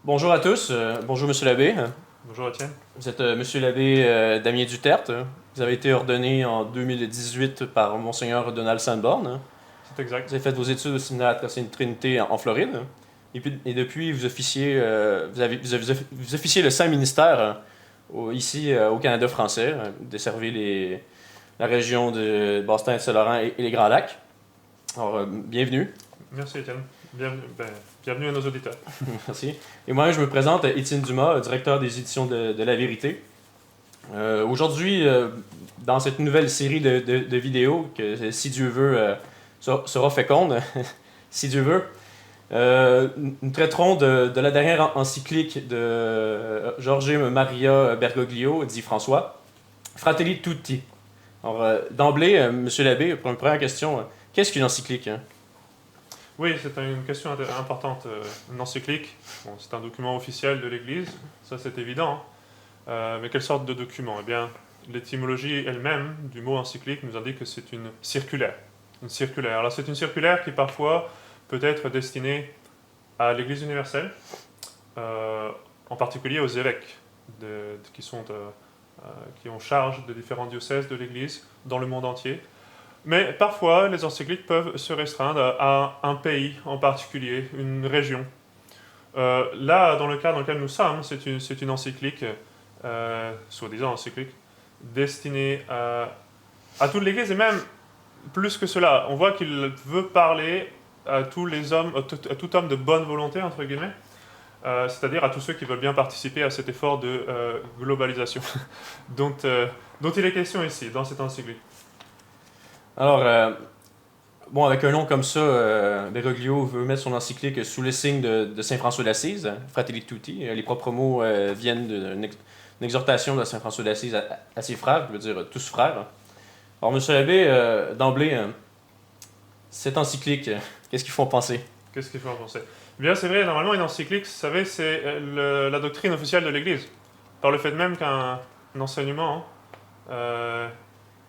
Bonjour à tous, bonjour Monsieur l'abbé. Bonjour Étienne. Vous êtes Monsieur l'abbé Damien Duterte. Vous avez été ordonné en 2018 par Monseigneur Donald Sanborn. C'est exact. Vous avez fait vos études au séminaire de la Sainte Trinité en Floride. Et depuis, vous officiez, vous officiez le Saint-Ministère ici au Canada français. Vous desservez la région de Boston-Saint-Laurent et les Grands Lacs. Alors, bienvenue. Merci Étienne. Bienvenue à nos auditeurs. Merci. Et moi, je me présente, Étienne Dumas, directeur des éditions de La Vérité. Aujourd'hui, dans cette nouvelle série de vidéos, que si Dieu veut, sera féconde, si Dieu veut, nous traiterons de la dernière encyclique de Jorge Maria Bergoglio, dit François, Fratelli Tutti. Alors, d'emblée, Monsieur l'abbé, pour une première question, qu'est-ce qu'une encyclique? Oui, c'est une question importante. Une encyclique, bon, c'est un document officiel de l'Église, ça c'est évident. Mais quelle sorte de document? Eh bien, l'étymologie elle-même du mot encyclique nous indique que c'est une circulaire. Une circulaire. Alors c'est une circulaire qui parfois peut être destinée à l'Église universelle, en particulier aux évêques qui ont charge de différents diocèses de l'Église dans le monde entier. Mais parfois, les encycliques peuvent se restreindre à un pays en particulier, une région. Là, dans le cas dans lequel nous sommes, c'est une encyclique, soi-disant encyclique, destinée à toute l'Église, et même plus que cela. On voit qu'il veut parler à tous les hommes, à tout homme de bonne volonté, entre guillemets, c'est-à-dire à tous ceux qui veulent bien participer à cet effort de globalisation dont il est question ici, dans cette encyclique. Alors, bon, avec un nom comme ça, Bergoglio veut mettre son encyclique sous le signe de Saint François d'Assise, Fratelli Tutti. Les propres mots viennent d'une exhortation de Saint François d'Assise à ses frères, je veux dire tous frères. Alors, Monsieur l'abbé, d'emblée, cette encyclique, qu'est-ce qu'ils font penser? Qu'est-ce qu'il faut en penser? Eh bien, c'est vrai, normalement, une encyclique, vous savez, c'est la doctrine officielle de l'Église. Par le fait même qu'un enseignement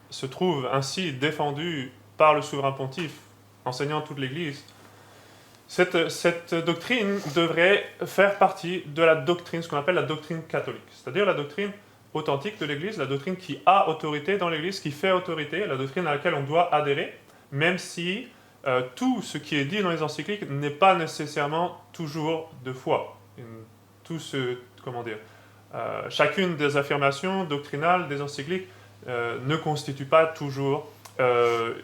se trouve ainsi défendu par le souverain pontife, enseignant toute l'Église, cette doctrine devrait faire partie de la doctrine, ce qu'on appelle la doctrine catholique, c'est-à-dire la doctrine authentique de l'Église, la doctrine qui a autorité dans l'Église, qui fait autorité, la doctrine à laquelle on doit adhérer, même si tout ce qui est dit dans les encycliques n'est pas nécessairement toujours de foi. Chacune des affirmations doctrinales des encycliques ne constitue pas toujours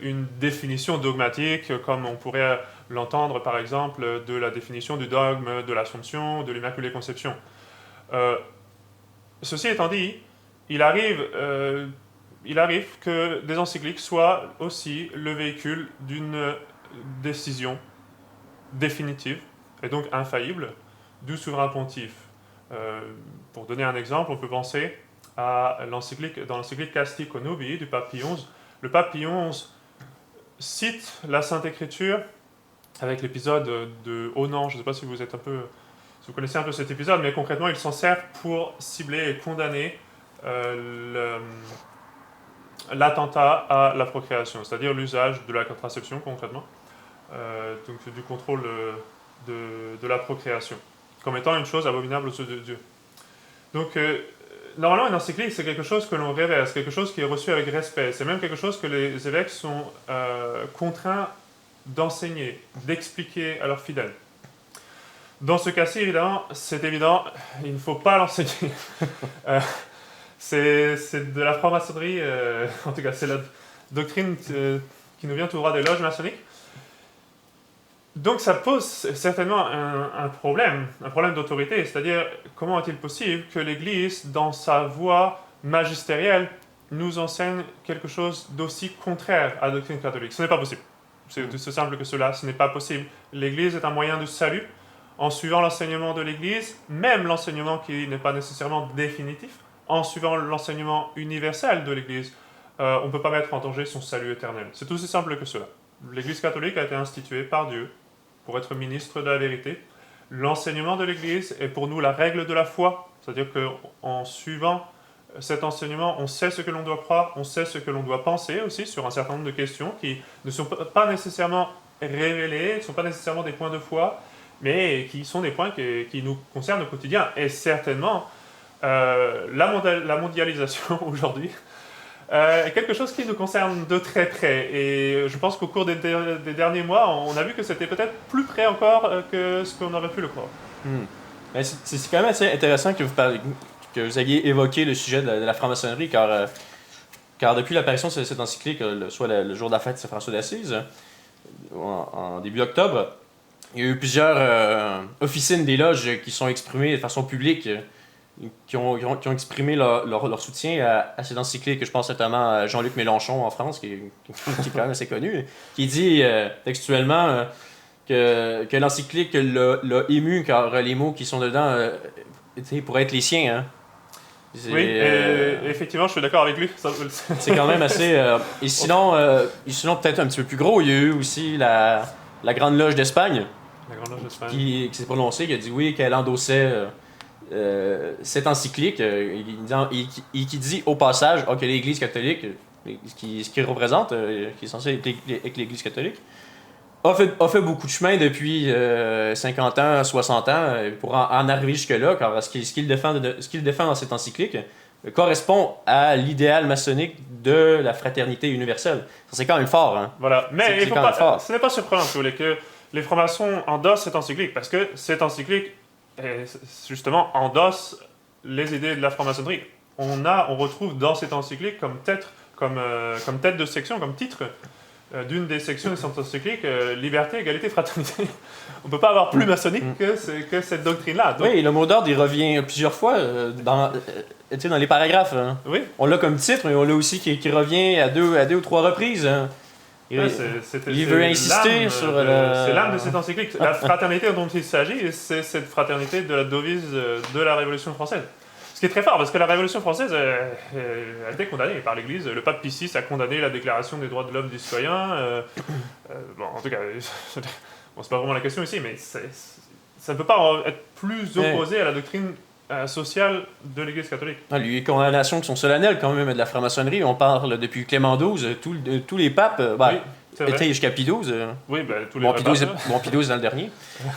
une définition dogmatique, comme on pourrait l'entendre par exemple de la définition du dogme de l'Assomption, de l'Immaculée Conception. Ceci étant dit, il arrive que des encycliques soient aussi le véhicule d'une décision définitive et donc infaillible du souverain pontife. Pour donner un exemple, on peut penser à dans l'encyclique Casti Connubii du pape Pie XI. Le pape Pie XI cite la Sainte Écriture avec l'épisode de Onan. Je ne sais pas si vous connaissez un peu cet épisode, mais concrètement, il s'en sert pour cibler et condamner l'attentat à la procréation, c'est-à-dire l'usage de la contraception concrètement, donc du contrôle de la procréation, comme étant une chose abominable aux yeux de Dieu. Donc, normalement, une encyclique, c'est quelque chose que l'on révère, c'est quelque chose qui est reçu avec respect, c'est même quelque chose que les évêques sont contraints d'enseigner, d'expliquer à leurs fidèles. Dans ce cas-ci, évidemment, c'est évident, il ne faut pas l'enseigner. C'est de la franc-maçonnerie, en tout cas, c'est la doctrine qui nous vient tout droit des loges maçonniques. Donc ça pose certainement un problème d'autorité, c'est-à-dire comment est-il possible que l'Église, dans sa voie magistérielle, nous enseigne quelque chose d'aussi contraire à la doctrine catholique? Ce n'est pas possible. C'est aussi simple que cela, ce n'est pas possible. L'Église est un moyen de salut. En suivant l'enseignement de l'Église, même l'enseignement qui n'est pas nécessairement définitif, en suivant l'enseignement universel de l'Église, on ne peut pas mettre en danger son salut éternel. C'est aussi simple que cela. L'Église catholique a été instituée par Dieu pour être ministre de la vérité. L'enseignement de l'Église est pour nous la règle de la foi, c'est-à-dire qu'en suivant cet enseignement, on sait ce que l'on doit croire, on sait ce que l'on doit penser aussi sur un certain nombre de questions qui ne sont pas nécessairement révélées, ne sont pas nécessairement des points de foi, mais qui sont des points qui nous concernent au quotidien. Et certainement, la mondialisation aujourd'hui est quelque chose qui nous concerne de très près. Et je pense qu'au cours des derniers mois, on a vu que c'était peut-être plus près encore que ce qu'on aurait pu le croire. Mais c'est quand même assez intéressant que vous ayez évoqué le sujet de la franc-maçonnerie, car depuis l'apparition de cette encyclique, soit le jour de la fête de Saint-François d'Assise, en début octobre, il y a eu plusieurs officines des loges qui sont exprimées de façon publique, qui ont exprimé leur soutien à cette encyclique. Je pense notamment à Jean-Luc Mélenchon en France, qui est quand même assez connu, qui dit textuellement que l'encyclique l'a ému, car les mots qui sont dedans pourraient être les siens. Hein. Oui, effectivement, je suis d'accord avec lui. C'est quand même assez... et sinon, peut-être un petit peu plus gros, il y a eu aussi la Grande Loge d'Espagne, qui s'est prononcée, qui a dit oui, qu'elle endossait cette encyclique, qui dit au passage que l'Église catholique, ce qui représente, qui est censé être l'Église catholique, a fait beaucoup de chemin depuis 50 ans, 60 ans pour en arriver jusque-là, car ce qu'il défend dans cette encyclique correspond à l'idéal maçonnique de la fraternité universelle. C'est quand même fort. Hein? Voilà, mais ce n'est pas surprenant que les francs-maçons endossent cette encyclique, parce que cette encyclique, justement, endosse les idées de la franc-maçonnerie. On retrouve dans cette encyclique comme tête de section, comme titre, d'une des sections de cette encyclique, liberté, égalité, fraternité. On ne peut pas avoir plus maçonnique que cette doctrine-là. Donc... Oui, le mot d'ordre, il revient plusieurs fois dans les paragraphes. Hein. Oui. On l'a comme titre, mais on l'a aussi qui revient à deux ou trois reprises. Hein. Il veut insister sur c'est l'âme de cette encyclique. La fraternité dont il s'agit, c'est cette fraternité de la devise de la Révolution française. Ce qui est très fort, parce que la Révolution française a été condamnée par l'Église. Le pape Pie VI a condamné la Déclaration des droits de l'homme et du citoyen. En tout cas, c'est pas vraiment la question ici, mais ça ne peut pas être plus opposé à la doctrine sociale de l'Église catholique. Les condamnations qui sont solennelles quand même de la franc-maçonnerie, on parle depuis Clément XII, tous les papes, étaient jusqu'à Pie XII. Oui, tous les Pie XII dans le dernier.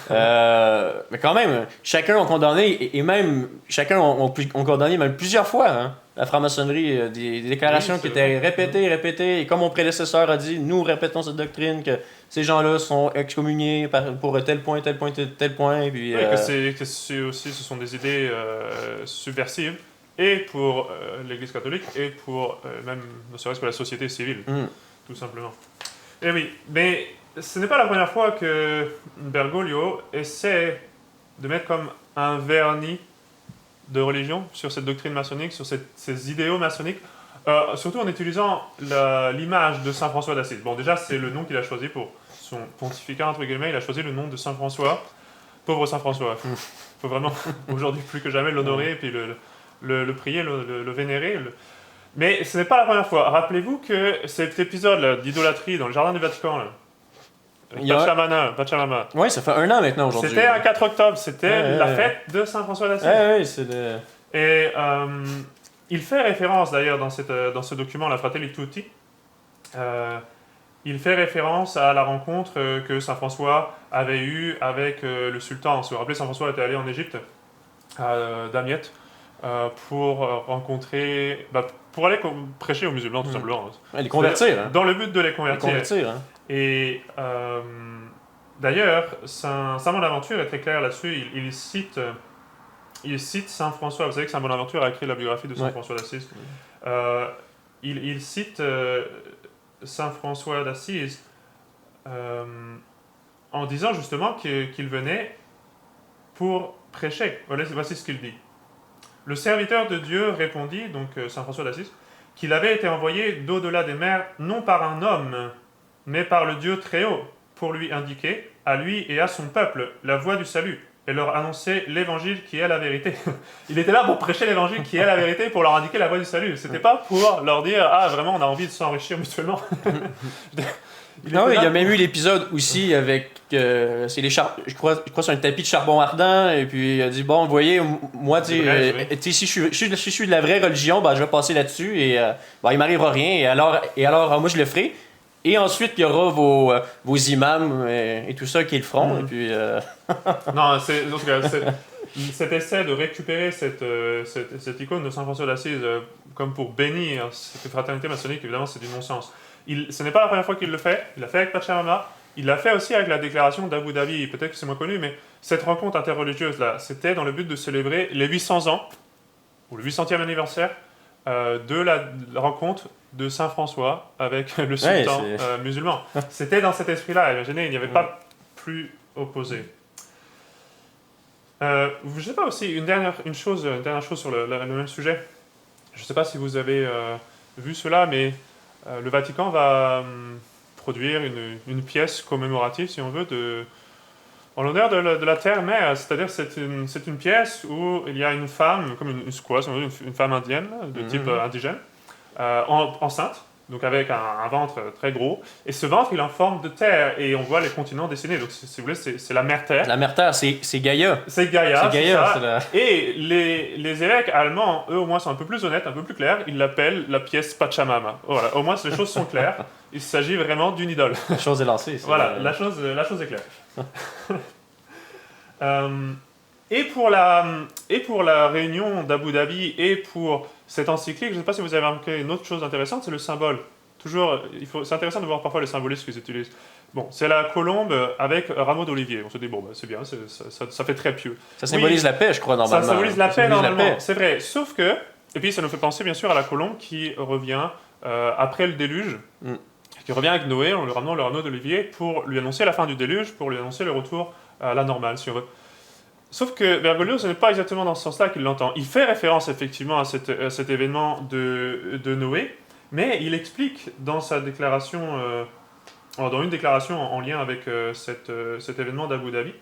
Mais quand même, chacun a condamné, et même chacun ont condamné même plusieurs fois hein, la franc-maçonnerie, des déclarations qui étaient répétées, et comme mon prédécesseur a dit, nous répétons cette doctrine, que ces gens-là sont excommuniés pour tel point, et puis... que ce sont des idées subversives, et pour l'Église catholique, et pour même, ne serait-ce que la société civile, tout simplement. Et oui, mais ce n'est pas la première fois que Bergoglio essaie de mettre comme un vernis de religion sur cette doctrine maçonnique, sur ces idéaux maçonniques, surtout en utilisant l'image de Saint François d'Assise. Bon, déjà, c'est le nom qu'il a choisi pour son pontificat, entre guillemets, il a choisi le nom de Saint François. Pauvre Saint François. Il faut vraiment, aujourd'hui, plus que jamais, l'honorer, et puis le prier, le vénérer. Mais ce n'est pas la première fois. Rappelez-vous que cet épisode d'idolâtrie dans le jardin du Vatican, Pachamama. Oui, ça fait 1 an maintenant aujourd'hui. C'était un 4 octobre, c'était la fête de Saint François d'Assise. Oui, c'est Et il fait référence d'ailleurs dans ce document, la Fratelli Tutti, il fait référence à la rencontre que Saint François avait eue avec le sultan. Si vous vous rappelez, Saint François était allé en Égypte, à Damiette, pour rencontrer... pour aller prêcher aux musulmans, tout simplement. Les convertir. Dans le but de les convertir. Hein. Et d'ailleurs, Saint Bonaventure est très clair là-dessus. Il cite Saint François. Vous savez que Saint Bonaventure a écrit la biographie de Saint François d'Assise. Il cite Saint François d'Assise en disant justement qu'il venait pour prêcher. Voici ce qu'il dit. Le serviteur de Dieu répondit, donc Saint François d'Assise, qu'il avait été envoyé d'au-delà des mers, non par un homme, mais par le Dieu très haut, pour lui indiquer, à lui et à son peuple, la voie du salut, et leur annoncer l'évangile qui est la vérité. Il était là pour prêcher l'évangile qui est la vérité, pour leur indiquer la voie du salut. C'était pas pour leur dire, ah vraiment, on a envie de s'enrichir mutuellement. Il y a même eu l'épisode aussi avec je crois sur un tapis de charbon ardent, et puis il a dit bon, vous voyez, moi si je suis de la vraie religion, je vais passer là-dessus, et il m'arrivera rien, et alors moi je le ferai. Et ensuite, il y aura vos imams et tout ça qui le feront. Et puis, Non, en tout cas, cet essai de récupérer cette icône de Saint François d'Assise comme pour bénir cette fraternité maçonnique, évidemment, c'est du non-sens. Ce n'est pas la première fois qu'il le fait. Il l'a fait avec Pachamama. Il l'a fait aussi avec la déclaration d'Abu Dhabi. Peut-être que c'est moins connu, mais cette rencontre interreligieuse-là, c'était dans le but de célébrer les 800 ans, ou le 800e anniversaire, de la rencontre de Saint François avec le sultan musulman. C'était dans cet esprit-là. Imaginez, il n'y avait pas plus opposé. Je ne sais pas aussi, une dernière chose sur le même sujet. Je ne sais pas si vous avez vu cela, mais le Vatican va produire une pièce commémorative, si on veut, en l'honneur de la Terre-Mère. C'est-à-dire c'est une pièce où il y a une femme, comme une squaw, si on veut, une femme indienne, de type indigène, enceinte, donc avec un ventre très gros. Et ce ventre, il est en forme de terre, et on voit les continents dessinés. Donc, si vous voulez, c'est la mère Terre. La mère Terre, c'est Gaïa. C'est Gaïa, c'est Gaïa, ça. Et les évêques allemands, eux, au moins, sont un peu plus honnêtes, un peu plus clairs. Ils l'appellent la pièce Pachamama. Voilà, au moins, les choses sont claires. Il s'agit vraiment d'une idole. La chose est lancée. Voilà, la chose est claire. Et pour la réunion d'Abu Dhabi et pour cette encyclique, je ne sais pas si vous avez remarqué une autre chose intéressante, c'est le symbole. Toujours, c'est intéressant de voir parfois les symbolistes qu'ils utilisent. Bon, c'est la colombe avec un rameau d'olivier. On se dit, bon, bah, c'est bien, ça fait très pieux. Ça symbolise la paix, je crois, normalement. Ça symbolise la paix, normalement, c'est vrai. Sauf que, et puis ça nous fait penser, bien sûr, à la colombe qui revient après le déluge, qui revient avec Noé en lui ramenant le rameau d'olivier pour lui annoncer la fin du déluge, pour lui annoncer le retour à la normale, si on veut. Sauf que Bergoglio, ce n'est pas exactement dans ce sens-là qu'il l'entend. Il fait référence effectivement à cet événement de Noé, mais il explique dans sa déclaration, dans une déclaration en lien avec cet événement d'Abu Dhabi,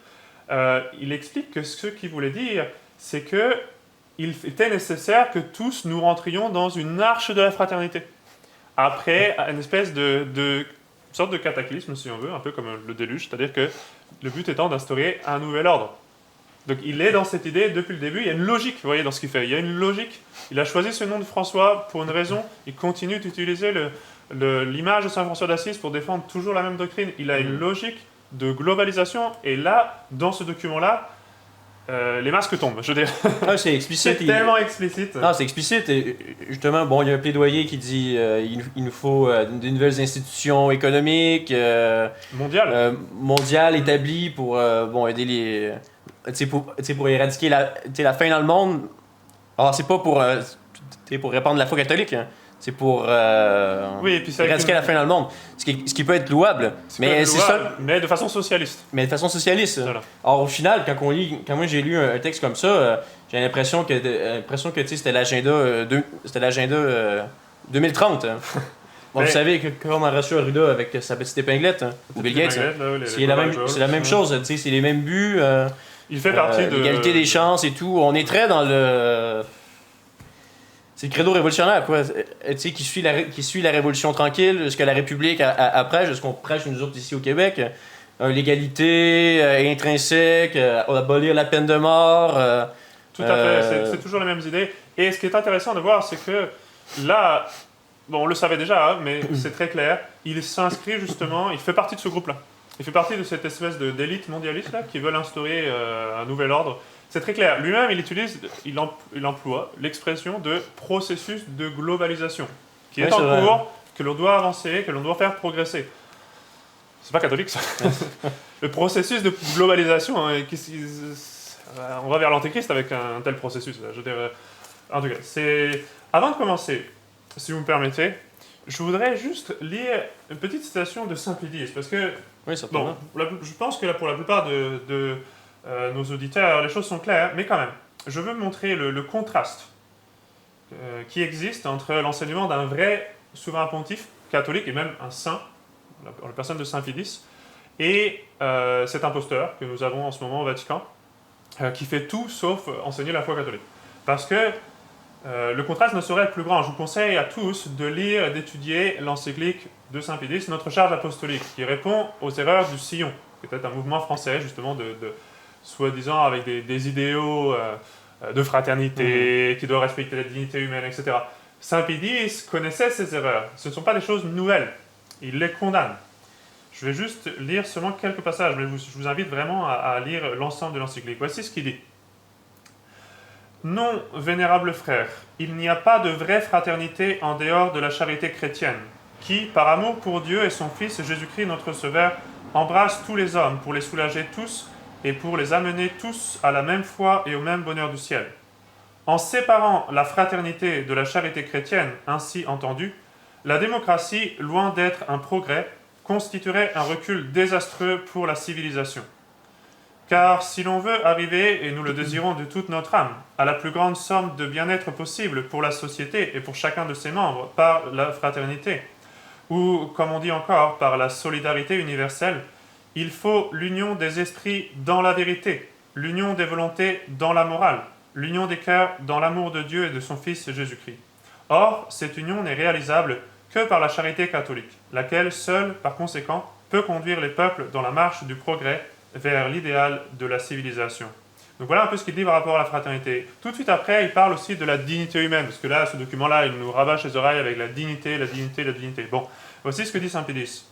il explique que ce qu'il voulait dire, c'est que il était nécessaire que tous nous rentrions dans une arche de la fraternité. Après une espèce de sorte de cataclysme, si on veut, un peu comme le déluge, c'est-à-dire que le but étant d'instaurer un nouvel ordre. Donc il est dans cette idée depuis le début, il y a une logique, vous voyez, dans ce qu'il fait. Il y a une logique. Il a choisi ce nom de François pour une raison. Il continue d'utiliser l'image de Saint François d'Assise pour défendre toujours la même doctrine. Il a une logique de globalisation. Et là, dans ce document-là, les masques tombent, je veux dire. Ah, c'est explicite. C'est tellement explicite. Non, c'est explicite. Et justement, bon, il y a un plaidoyer qui dit il nous faut de nouvelles institutions économiques mondiales établies pour aider les... pour éradiquer la faim dans le monde. Alors, c'est pas pour répandre la foi catholique, hein. C'est pour éradiquer la faim dans le monde. Ce qui peut être louable. Mais de façon socialiste. Mais de façon socialiste. Voilà. Alors, au final, quand moi j'ai lu un texte comme ça, j'ai l'impression que c'était l'agenda 2030. Hein. Bon, vous savez comment Horacio Arruda avec sa petite épinglette, hein, Bill Gates, c'est la même chose, c'est les mêmes buts. Il fait partie de l'égalité des chances et tout. On est très dans le... C'est le credo révolutionnaire, quoi. Qui suit la Révolution tranquille, jusqu'à la République après, jusqu'à ce qu'on prêche nous autres ici au Québec. L'égalité intrinsèque, abolir la peine de mort. Tout à fait, c'est toujours les mêmes idées. Et ce qui est intéressant de voir, c'est que là, bon, on le savait déjà, hein, mais c'est très clair, il s'inscrit justement, il fait partie de ce groupe-là. Il fait partie de cette espèce d'élite mondialiste là, qui veulent instaurer un nouvel ordre. C'est très clair. Lui-même, il emploie l'expression de processus de globalisation, qui est en cours, que l'on doit avancer, que l'on doit faire progresser. C'est pas catholique, ça. Le processus de globalisation, hein, on va vers l'antéchrist avec un tel processus. Là. Je veux dire, en tout cas, avant de commencer, si vous me permettez, je voudrais juste lire une petite citation de Saint-Pédis, parce que je pense que là, pour la plupart de nos auditeurs, les choses sont claires, mais quand même, je veux montrer le contraste qui existe entre l'enseignement d'un vrai souverain pontife catholique et même un saint, la personne de Saint-Pédis, et cet imposteur que nous avons en ce moment au Vatican, qui fait tout sauf enseigner la foi catholique. Parce que le contraste ne saurait être plus grand. Je vous conseille à tous de lire et d'étudier l'encyclique de Saint-Pédis, Notre charge apostolique, qui répond aux erreurs du Sillon, qui était un mouvement français, justement, soi-disant avec des idéaux de fraternité, qui doit respecter la dignité humaine, etc. Saint-Pédis connaissait ces erreurs. Ce ne sont pas des choses nouvelles. Il les condamne. Je vais juste lire seulement quelques passages, mais je vous invite vraiment à lire l'ensemble de l'encyclique. Voici ce qu'il dit. Non, vénérables frères, il n'y a pas de vraie fraternité en dehors de la charité chrétienne, qui, par amour pour Dieu et son Fils Jésus-Christ notre Sauveur, embrasse tous les hommes pour les soulager tous et pour les amener tous à la même foi et au même bonheur du ciel. En séparant la fraternité de la charité chrétienne, ainsi entendue, la démocratie, loin d'être un progrès, constituerait un recul désastreux pour la civilisation. Car si l'on veut arriver, et nous le désirons de toute notre âme, à la plus grande somme de bien-être possible pour la société et pour chacun de ses membres par la fraternité, ou, comme on dit encore, par la solidarité universelle, il faut l'union des esprits dans la vérité, l'union des volontés dans la morale, l'union des cœurs dans l'amour de Dieu et de son Fils Jésus-Christ. Or, cette union n'est réalisable que par la charité catholique, laquelle seule, par conséquent, peut conduire les peuples dans la marche du progrès vers l'idéal de la civilisation. Donc voilà un peu ce qu'il dit par rapport à la fraternité. Tout de suite après, il parle aussi de la dignité humaine, parce que là, ce document-là, il nous rabâche les oreilles avec la dignité, la dignité, la dignité. Bon, voici ce que dit saint Pédis.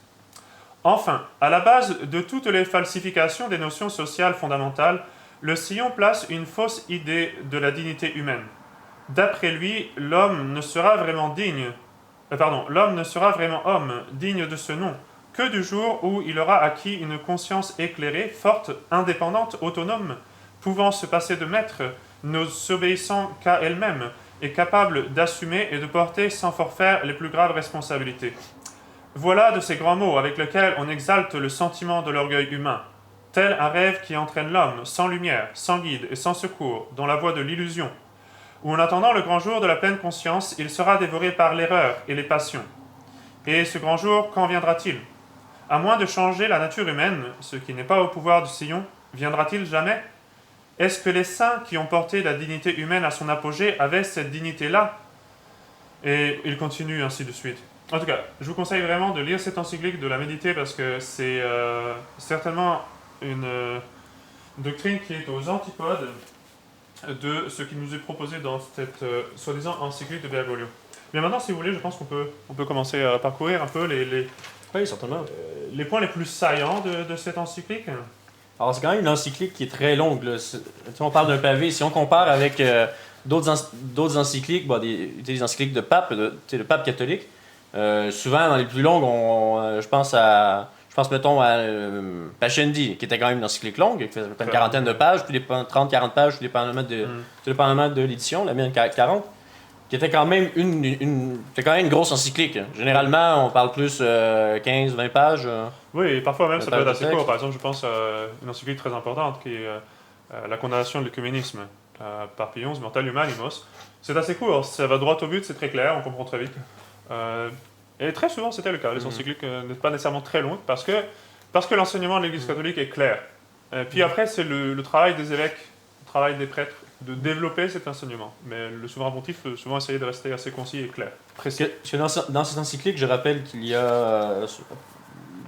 Enfin, à la base de toutes les falsifications des notions sociales fondamentales, le sillon place une fausse idée de la dignité humaine. D'après lui, l'homme ne sera vraiment l'homme ne sera vraiment homme, digne de ce nom, que du jour où il aura acquis une conscience éclairée, forte, indépendante, autonome, pouvant se passer de maître, ne s'obéissant qu'à elle-même, et capable d'assumer et de porter sans forfaire les plus graves responsabilités. Voilà de ces grands mots avec lesquels on exalte le sentiment de l'orgueil humain, tel un rêve qui entraîne l'homme sans lumière, sans guide et sans secours, dans la voie de l'illusion, où en attendant le grand jour de la pleine conscience, il sera dévoré par l'erreur et les passions. Et ce grand jour, quand viendra-t-il ? À moins de changer la nature humaine, ce qui n'est pas au pouvoir du sillon, viendra-t-il jamais ? Est-ce que les saints qui ont porté la dignité humaine à son apogée avaient cette dignité-là ? Et il continue ainsi de suite. En tout cas, je vous conseille vraiment de lire cette encyclique, de la méditer, parce que c'est certainement une doctrine qui est aux antipodes de ce qui nous est proposé dans cette soi-disant encyclique de Bergoglio. Mais maintenant, si vous voulez, je pense qu'on peut commencer à parcourir un peu Oui, certainement. les points les plus saillants de cette encyclique. Alors, c'est quand même une encyclique qui est très longue. Là. Si on parle d'un pavé, si on compare avec d'autres encycliques, des encycliques de pape, le pape catholique, souvent, dans les plus longues, je pense mettons à Pascendi, qui était quand même une encyclique longue, qui faisait une quarantaine de pages, puis 30-40 pages, tout dépendamment de l'édition, la mienne 40. Qui était quand même une grosse encyclique. Généralement, on parle plus 15-20 pages. Oui, et parfois même ça peut être assez court. Par exemple, je pense à une encyclique très importante qui est la condamnation de l'œcuménisme par Pie XI, Mortale Humanimos. C'est assez court, ça va droit au but, c'est très clair, on comprend très vite. Et très souvent, c'était le cas. Les encycliques n'étaient pas nécessairement très longues parce que l'enseignement de l'Église catholique est clair. Puis après, c'est le travail des évêques, le travail des prêtres, de développer cet enseignement. Mais le souverain pontife peut souvent essayer de rester assez concis et clair. Précis. Dans cette encyclique, je rappelle qu'il y a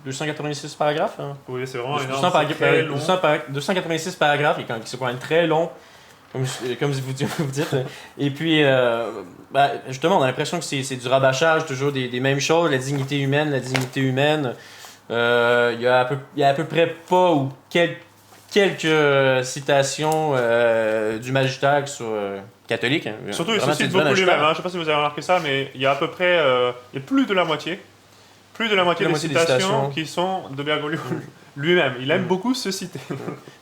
286 paragraphes. Hein? Oui, c'est vraiment énorme. 286 paragraphes, et c'est quand même très long, comme vous dites. Et puis, justement, on a l'impression que c'est du rabâchage, toujours des mêmes choses, la dignité humaine. Il y a à peu près pas ou quelques citations du magistère sur catholique. Hein. Surtout, il se cite beaucoup lui-même. Je ne sais pas si vous avez remarqué ça, mais il y a à peu près il y a plus de la moitié des citations qui sont de Bergoglio lui-même. Il aime beaucoup se citer.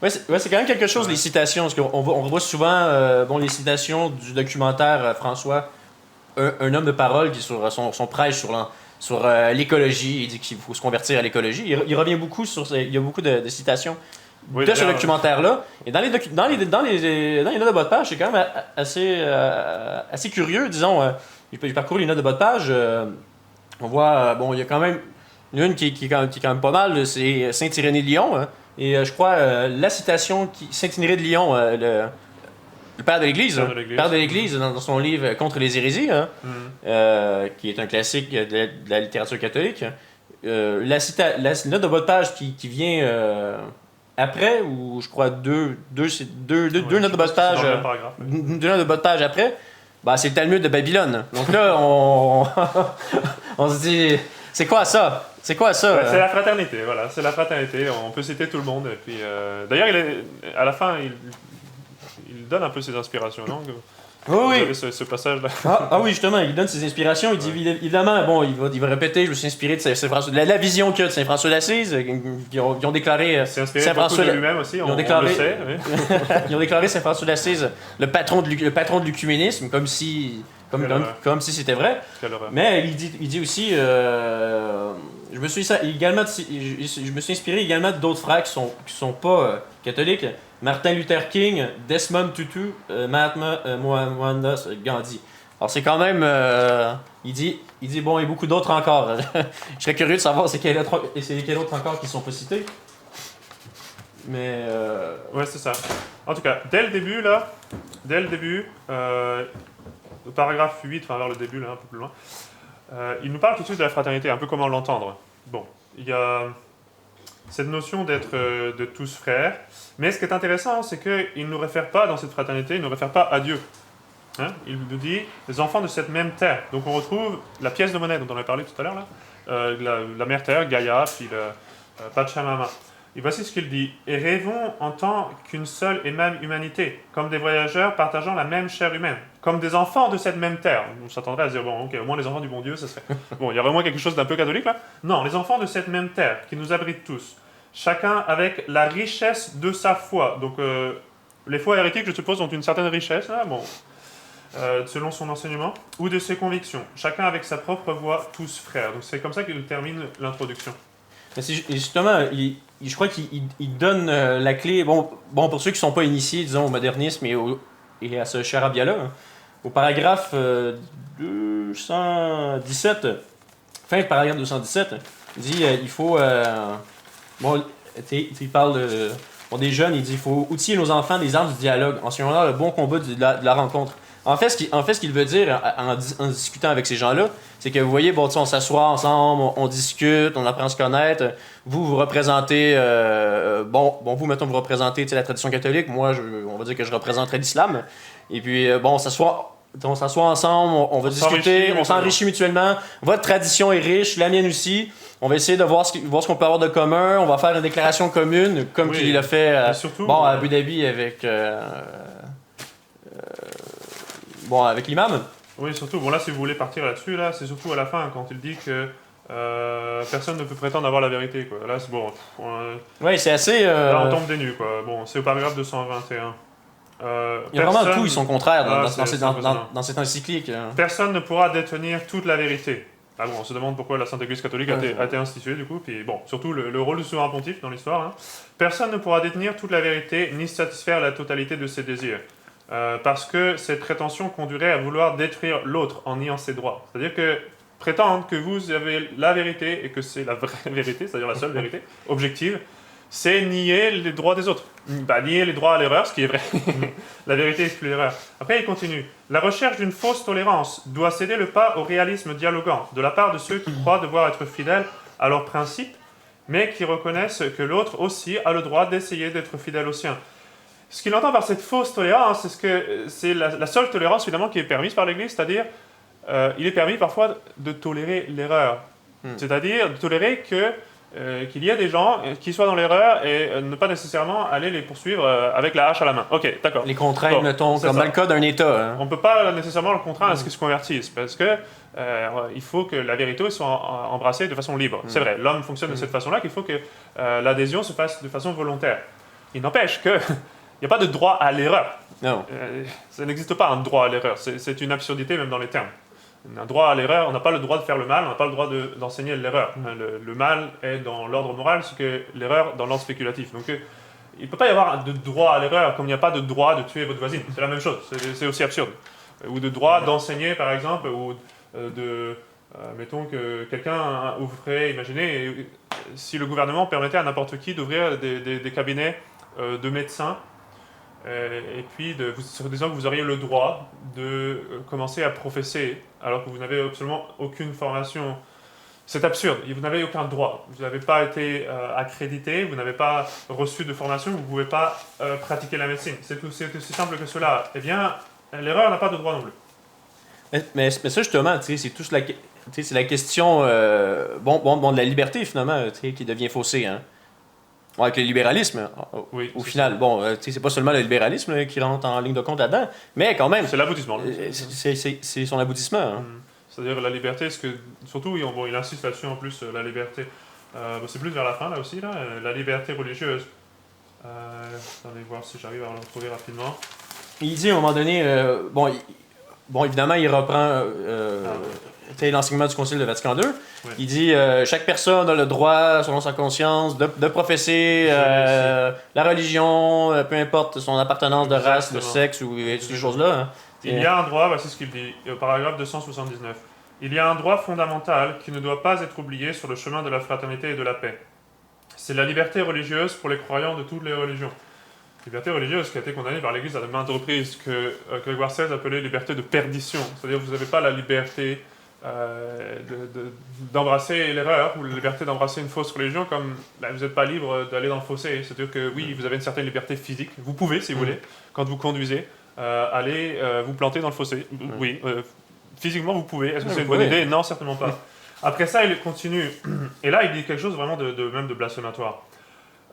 Ouais, c'est quand même quelque chose, les citations. Parce qu'on revoit souvent les citations du documentaire François, un homme de parole qui sur son prêche sur l'écologie. Il dit qu'il faut se convertir à l'écologie. Il revient beaucoup il y a beaucoup de citations de ce documentaire-là. Et dans les notes de bas de page, c'est quand même assez curieux, disons. J'ai parcouru les notes de bas de page. On voit, il y a quand même une qui est quand même pas mal, c'est Saint-Irénée de Lyon. Hein. Et je crois, la citation, Saint-Irénée de Lyon, le père de l'Église, dans son livre Contre les hérésies, hein, qui est un classique de la littérature catholique, la note de bas de page qui vient après, ou je crois deux notes de bas de page, deux notes de bas de page après, c'est le Talmud de Babylone. Donc là, on se dit, C'est quoi ça? C'est quoi ça? Ouais, c'est la fraternité, voilà. C'est la fraternité. On peut citer tout le monde. Et puis, d'ailleurs, à la fin, il donne un peu ses inspirations, non? Oui, Vous oui. avez ce passage-là. Oui, justement, il donne ses inspirations. Il dit évidemment, bon, il va répéter, je me suis inspiré de Saint-François, de la vision qu'il y a de Saint-François d'Assise, qui ont déclaré C'est inspiré beaucoup de lui-même aussi, on le sait. Oui. Ils ont déclaré Saint-François d'Assise le patron de l'œcuménisme, comme si c'était vrai. Mais il dit aussi, je me suis inspiré également d'autres frères qui sont pas catholiques. Martin Luther King, Desmond Tutu, Mahatma Mohandas Gandhi. Alors c'est quand même, il dit bon, et beaucoup d'autres encore. Je serais curieux de savoir c'est quels autres encore qui sont pas cités. Mais ouais, c'est ça. En tout cas, dès le début, le paragraphe 8, enfin vers le début, là, un peu plus loin, il nous parle tout de suite de la fraternité, un peu comment l'entendre. Bon, il y a cette notion d'être de tous frères, mais ce qui est intéressant, c'est qu'il ne nous réfère pas, dans cette fraternité, il ne nous réfère pas à Dieu. Hein, il nous dit les enfants de cette même terre. Donc on retrouve la pièce de monnaie dont on a parlé tout à l'heure, là, la mère terre, Gaïa, puis Pachamama. Et voici ce qu'il dit. Et rêvons en tant qu'une seule et même humanité, comme des voyageurs partageant la même chair humaine, comme des enfants de cette même terre. On s'attendrait à se dire, bon, ok, au moins les enfants du bon Dieu, ça serait. Bon, il y a vraiment quelque chose d'un peu catholique là. Non, les enfants de cette même terre, qui nous abritent tous, chacun avec la richesse de sa foi. Donc, les foi hérétiques, je suppose, ont une certaine richesse, là, bon, selon son enseignement, ou de ses convictions. Chacun avec sa propre voix, tous frères. Donc, c'est comme ça qu'il termine l'introduction. Justement, je crois qu'il donne la clé, bon, pour ceux qui ne sont pas initiés, disons, au modernisme et à ce charabia-là, hein, au paragraphe 217, fin du paragraphe 217, il dit il faut, il parle des jeunes, il dit il faut outiller nos enfants des armes du dialogue, enseignant le bon combat de la rencontre. En fait, ce qu'il veut dire en discutant avec ces gens-là, c'est que vous voyez, bon, on s'assoit ensemble, on discute, on apprend à se connaître. Vous représentez, vous, mettons, vous représentez la tradition catholique. Moi, on va dire que je représenterai l'islam. Et puis, on s'assoit ensemble, on va discuter, on s'enrichit mutuellement. Votre tradition est riche, la mienne aussi. On va essayer de voir ce qu'on peut avoir de commun. On va faire une déclaration commune, comme qu'il l'a fait à Abu Dhabi avec... avec l'imam. Oui, surtout. Bon, là, si vous voulez partir là-dessus, là, c'est surtout à la fin, quand il dit que personne ne peut prétendre avoir la vérité, quoi. Là, c'est bon. Oui, c'est assez... Là, on tombe des nues, quoi. Bon, c'est au paragraphe 221. Il y a vraiment tout, ils sont contraires dans cette encyclique. Personne ne pourra détenir toute la vérité. Ah bon, on se demande pourquoi la Sainte Église catholique a été instituée, du coup. Puis bon, surtout le rôle du souverain pontife dans l'histoire. Hein. Personne ne pourra détenir toute la vérité, ni satisfaire la totalité de ses désirs. Parce que cette prétention conduirait à vouloir détruire l'autre en niant ses droits. C'est-à-dire que prétendre que vous avez la vérité et que c'est la vraie vérité, c'est-à-dire la seule vérité objective, c'est nier les droits des autres. Nier les droits à l'erreur, ce qui est vrai. La vérité exclut l'erreur. Après, il continue. La recherche d'une fausse tolérance doit céder le pas au réalisme dialogant de la part de ceux qui croient devoir être fidèles à leurs principes, mais qui reconnaissent que l'autre aussi a le droit d'essayer d'être fidèle aux siens. Ce qu'il entend par cette fausse tolérance, c'est la seule tolérance finalement qui est permise par l'Église, c'est-à-dire il est permis parfois de tolérer l'erreur. C'est-à-dire de tolérer qu'il y ait des gens qui soient dans l'erreur et ne pas nécessairement aller les poursuivre avec la hache à la main. Ok, d'accord. Les contraindre, mettons, comme dans le cas d'un État. Hein. On ne peut pas nécessairement le contraindre à ce qu'ils se convertissent, parce que il faut que la vérité soit embrassée de façon libre. C'est vrai, l'homme fonctionne de cette façon-là, qu'il faut que l'adhésion se fasse de façon volontaire. Il n'empêche que... Il n'y a pas de droit à l'erreur. Non. Ça n'existe pas un droit à l'erreur. C'est une absurdité même dans les termes. Un droit à l'erreur, on n'a pas le droit de faire le mal, on n'a pas le droit d'enseigner l'erreur. Le mal est dans l'ordre moral, ce que l'erreur dans l'ordre spéculatif. Donc il ne peut pas y avoir de droit à l'erreur comme il n'y a pas de droit de tuer votre voisine. C'est la même chose, c'est aussi absurde. Ou de droit d'enseigner par exemple, ou mettons que quelqu'un ouvrait, imaginez, si le gouvernement permettait à n'importe qui d'ouvrir des cabinets de médecins, et puis disant que vous auriez le droit de commencer à professer alors que vous n'avez absolument aucune formation. C'est absurde, vous n'avez aucun droit. Vous n'avez pas été accrédité, vous n'avez pas reçu de formation, vous ne pouvez pas pratiquer la médecine. C'est aussi simple que cela. Eh bien, l'erreur n'a pas de droit non plus. Mais ça, justement, c'est c'est la question de la liberté, finalement, qui devient faussée. Hein. Bon, avec le libéralisme, au final, c'est pas seulement le libéralisme qui rentre en ligne de compte là-dedans, mais quand même. C'est l'aboutissement. C'est son aboutissement. Hein. C'est-à-dire la liberté, surtout, il insiste là-dessus en plus, la liberté. C'est plus vers la fin, là aussi, là, la liberté religieuse. Attendez voir si j'arrive à le retrouver rapidement. Il dit à un moment donné, évidemment, il reprend l'enseignement du Concile de Vatican II. Oui. Il dit chaque personne a le droit, selon sa conscience, de professer la religion, peu importe son appartenance de race, de sexe ou ces choses-là. Hein. Il y a un droit, c'est ce qu'il dit, au paragraphe 279. Il y a un droit fondamental qui ne doit pas être oublié sur le chemin de la fraternité et de la paix. C'est la liberté religieuse pour les croyants de toutes les religions. Liberté religieuse qui a été condamnée par l'Église à de maintes reprises, que Grégoire XVI appelait liberté de perdition. C'est-à-dire que vous n'avez pas la liberté d'embrasser l'erreur ou la liberté d'embrasser une fausse religion, comme vous n'êtes pas libre d'aller dans le fossé. C'est-à-dire que oui, vous avez une certaine liberté physique. Vous pouvez, si vous voulez, quand vous conduisez, aller vous planter dans le fossé. Oui, physiquement vous pouvez. Est-ce que c'est une bonne idée? Non, certainement pas. Après ça, il continue. Et là, il dit quelque chose vraiment même de blasphématoire.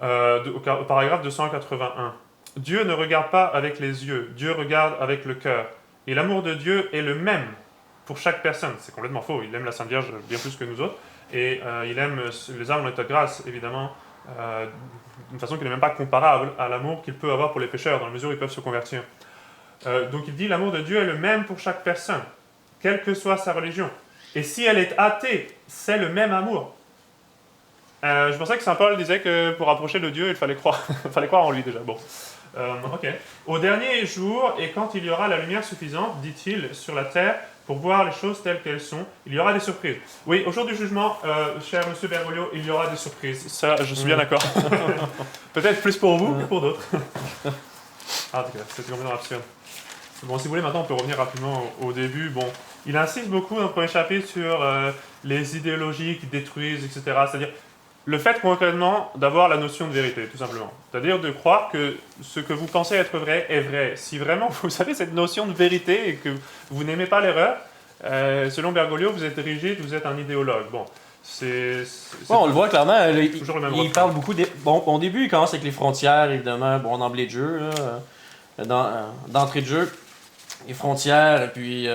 Au paragraphe 281. Dieu ne regarde pas avec les yeux, Dieu regarde avec le cœur. Et l'amour de Dieu est le même pour chaque personne. C'est complètement faux. Il aime la Sainte Vierge bien plus que nous autres. Et il aime les âmes en état de grâce, évidemment, d'une façon qui n'est même pas comparable à l'amour qu'il peut avoir pour les pécheurs, dans la mesure où ils peuvent se convertir. Donc il dit l'amour de Dieu est le même pour chaque personne, quelle que soit sa religion. Et si elle est athée, c'est le même amour. Je pensais que Saint Paul disait que pour approcher de Dieu, il fallait croire, en lui déjà. Bon, ok. Au dernier jour, et quand il y aura la lumière suffisante, dit-il, sur la terre, pour voir les choses telles qu'elles sont, il y aura des surprises. Oui, au jour du jugement, cher Monsieur Bergoglio, il y aura des surprises. Ça, je suis bien d'accord. Peut-être plus pour vous que pour d'autres. En tout cas, c'était complètement absurde. Bon, si vous voulez, maintenant, on peut revenir rapidement au début. Bon, il insiste beaucoup dans le premier chapitre sur les idéologies qui détruisent, etc. C'est-à-dire le fait concrètement d'avoir la notion de vérité, tout simplement. C'est-à-dire de croire que ce que vous pensez être vrai est vrai. Si vraiment vous avez cette notion de vérité et que vous n'aimez pas l'erreur, selon Bergoglio, vous êtes rigide, vous êtes un idéologue. Bon, on le voit clairement. Il parle beaucoup. Au début, il commence avec les frontières, évidemment, d'emblée de jeu, d'entrée de jeu, les frontières, et puis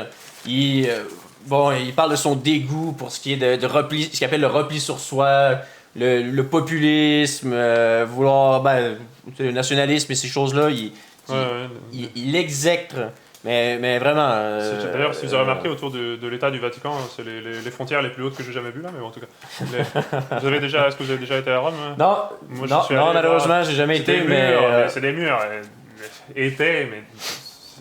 il parle de son dégoût pour ce qui est de repli, ce qu'il appelle le repli sur soi. Le populisme, vouloir, le nationalisme et ces choses-là, il exècre, mais vraiment. D'ailleurs, si vous avez remarqué, autour de l'État du Vatican, c'est les frontières les plus hautes que j'ai jamais vues là, mais en tout cas. Est-ce que vous avez déjà été à Rome? Non, malheureusement, j'ai jamais été, mais. C'est des murs, mais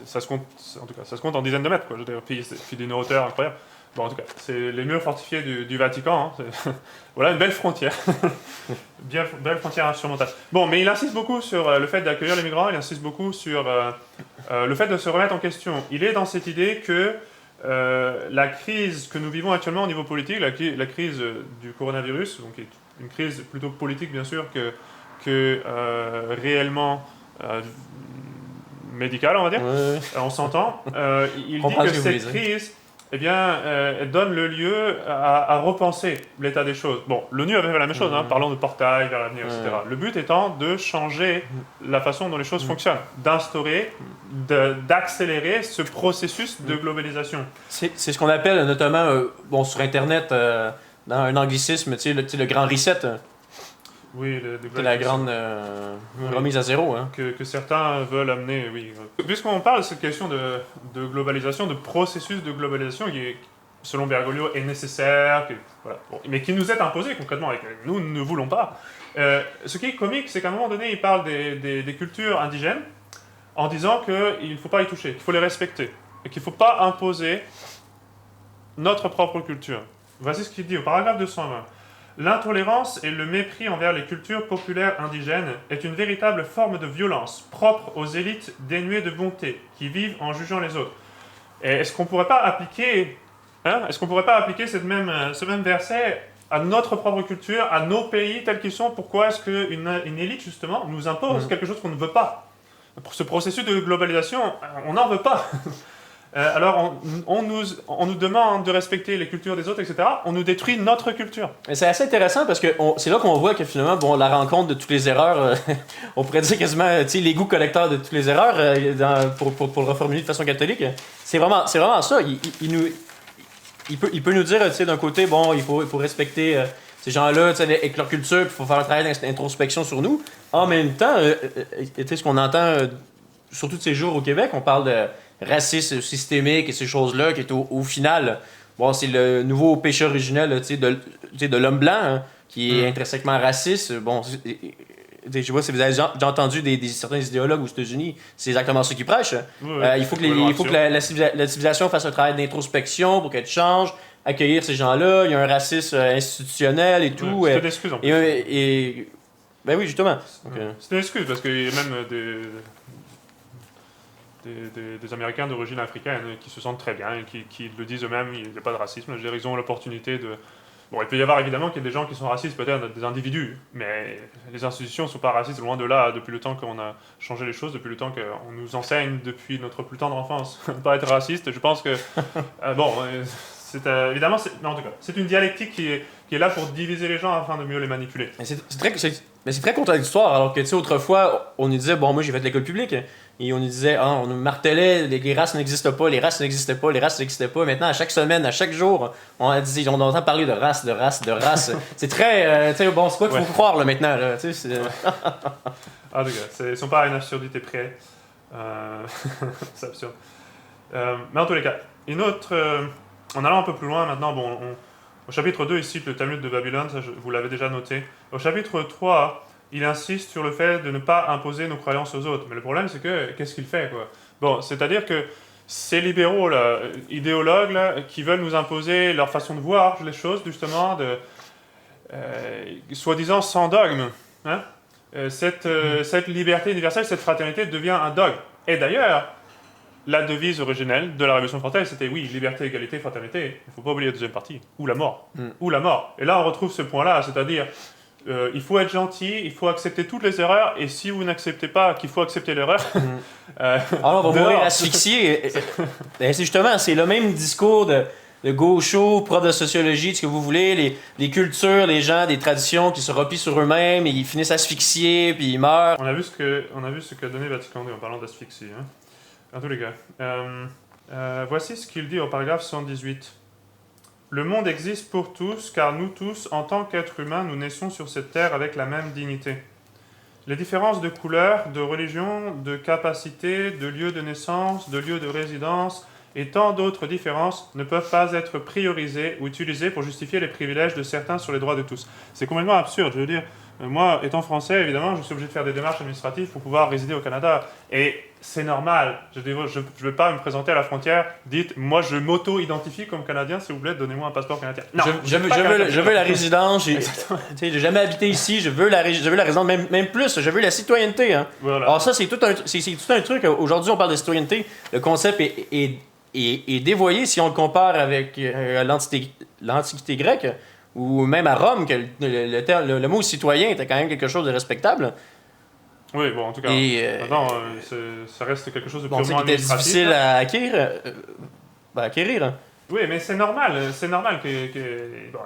ça se compte, en tout cas, ça se compte en dizaines de mètres, quoi. Puis d'une hauteur incroyable. Bon, en tout cas, c'est les murs fortifiés du Vatican. Hein. Voilà une belle frontière. Belle frontière insurmontable. Bon, mais il insiste beaucoup sur le fait d'accueillir les migrants, il insiste beaucoup sur le fait de se remettre en question. Il est dans cette idée que la crise que nous vivons actuellement au niveau politique, la crise du coronavirus, donc est une crise plutôt politique bien sûr que réellement médicale, on va dire, on s'entend. Il dit que cette crise... elle donne le lieu à repenser l'état des choses. Bon, l'ONU avait fait la même chose, parlant de portail vers l'avenir, etc. Le but étant de changer la façon dont les choses fonctionnent, d'instaurer, d'accélérer ce processus de globalisation. C'est ce qu'on appelle notamment, sur Internet, dans un anglicisme, le grand reset. Oui, c'est la grande remise à zéro. Hein. Que certains veulent amener, oui. Puisqu'on parle de cette question de globalisation, de processus de globalisation qui, selon Bergoglio, est nécessaire, mais qui nous est imposé concrètement et que nous ne voulons pas. Ce qui est comique, c'est qu'à un moment donné, il parle des cultures indigènes en disant qu'il ne faut pas y toucher, qu'il faut les respecter et qu'il ne faut pas imposer notre propre culture. Voici ce qu'il dit au paragraphe 220. L'intolérance et le mépris envers les cultures populaires indigènes est une véritable forme de violence, propre aux élites dénuées de bonté, qui vivent en jugeant les autres. Et est-ce qu'on ne pourrait pas appliquer, ce même verset à notre propre culture, à nos pays tels qu'ils sont? Pourquoi est-ce qu'une élite, justement, nous impose quelque chose qu'on ne veut pas? Pour ce processus de globalisation, on n'en veut pas. Alors on nous demande de respecter les cultures des autres, etc. On nous détruit notre culture. Et c'est assez intéressant parce que c'est là qu'on voit que finalement, bon, la rencontre de toutes les erreurs, on pourrait dire quasiment, tu sais, les goûts collecteurs de toutes les erreurs, pour le reformuler de façon catholique, c'est vraiment ça. Il peut nous dire, tu sais, d'un côté, bon, il faut respecter ces gens-là, tu sais, avec leur culture, puis il faut faire un travail d'introspection sur nous. En même temps, tu sais, ce qu'on entend, surtout de ces jours au Québec, on parle de racisme systémique et ces choses-là, qui est au final, bon, c'est le nouveau péché originel, tu sais, de l'homme blanc, hein, qui est intrinsèquement raciste. Bon, je sais pas si vous avez déjà entendu certains idéologues aux États-Unis, c'est exactement ce qu'ils prêchent. Oui, Il faut que la civilisation fasse un travail d'introspection pour qu'elle change, accueillir ces gens-là. Il y a un racisme institutionnel et tout. C'est une excuse en plus. Ben oui, justement. Donc, c'est une excuse parce qu'il y a même des Américains d'origine africaine qui se sentent très bien et qui le disent eux-mêmes, il n'y a pas de racisme. Je veux dire, ils ont l'opportunité de... Bon, il peut y avoir évidemment qu'il y a des gens qui sont racistes, peut-être des individus, mais les institutions ne sont pas racistes, loin de là, depuis le temps qu'on a changé les choses, depuis le temps qu'on nous enseigne, depuis notre plus tendre enfance, de ne pas être raciste. Je pense que... évidemment, mais en tout cas, c'est une dialectique qui est là pour diviser les gens afin de mieux les manipuler. C'est très contradictoire, alors que, tu sais, autrefois, on nous disait, bon, moi j'ai fait l'école publique, et on nous disait, on nous martelait, les races n'existent pas, les races n'existent pas, les races n'existent pas. Maintenant, à chaque semaine, à chaque jour, on entend parler de race. C'est très, tu sais, bon, c'est quoi qu'il faut croire, là, maintenant, là, tu sais, Ah, les gars, ils sont pas à une absurdité près. C'est absurde. Mais en tous les cas, une autre... en allant un peu plus loin, maintenant, bon, au chapitre 2, ici, le Talmud de Babylone, ça, vous l'avez déjà noté. Au chapitre 3, il insiste sur le fait de ne pas imposer nos croyances aux autres. Mais le problème, c'est que, qu'est-ce qu'il fait, quoi? Bon, c'est-à-dire que ces libéraux, là, idéologues, là, qui veulent nous imposer leur façon de voir les choses, justement, soi-disant sans dogme, hein? Cette liberté universelle, cette fraternité devient un dogme. Et d'ailleurs, la devise originelle de la Révolution française, c'était oui, liberté, égalité, fraternité. Il ne faut pas oublier la deuxième partie, ou la mort. Ou la mort. Et là, on retrouve ce point-là, c'est-à-dire, il faut être gentil, il faut accepter toutes les erreurs, et si vous n'acceptez pas qu'il faut accepter l'erreur... alors, on va mourir asphyxié. C'est justement, c'est le même discours de gaucho, prof de sociologie, ce que vous voulez, les cultures, les gens, des traditions qui se replient sur eux-mêmes, et ils finissent asphyxiés, puis ils meurent. On a vu ce qu'a donné Vatican II en parlant d'asphyxie, hein. En tous les cas, voici ce qu'il dit au paragraphe 118. Le monde existe pour tous, car nous tous, en tant qu'êtres humains, nous naissons sur cette terre avec la même dignité. Les différences de couleur, de religion, de capacité, de lieu de naissance, de lieu de résidence et tant d'autres différences ne peuvent pas être priorisées ou utilisées pour justifier les privilèges de certains sur les droits de tous. C'est complètement absurde, je veux dire. Moi, étant français, évidemment, je suis obligé de faire des démarches administratives pour pouvoir résider au Canada. Et c'est normal. Je ne vais pas me présenter à la frontière, dites, moi je m'auto-identifie comme Canadien, s'il vous plaît, donnez-moi un passeport canadien. Non, je veux la résidence, j'ai jamais habité ici, je veux la résidence, même plus, je veux la citoyenneté. Hein. Voilà. Alors ça, c'est tout un truc. Aujourd'hui, on parle de citoyenneté. Le concept est dévoyé si on le compare avec l'Antiquité grecque. Ou même à Rome, que le mot citoyen était quand même quelque chose de respectable. Oui, bon, en tout cas, maintenant, ça reste quelque chose de purement administratif. C'était difficile à acquérir. Oui, mais c'est normal bon,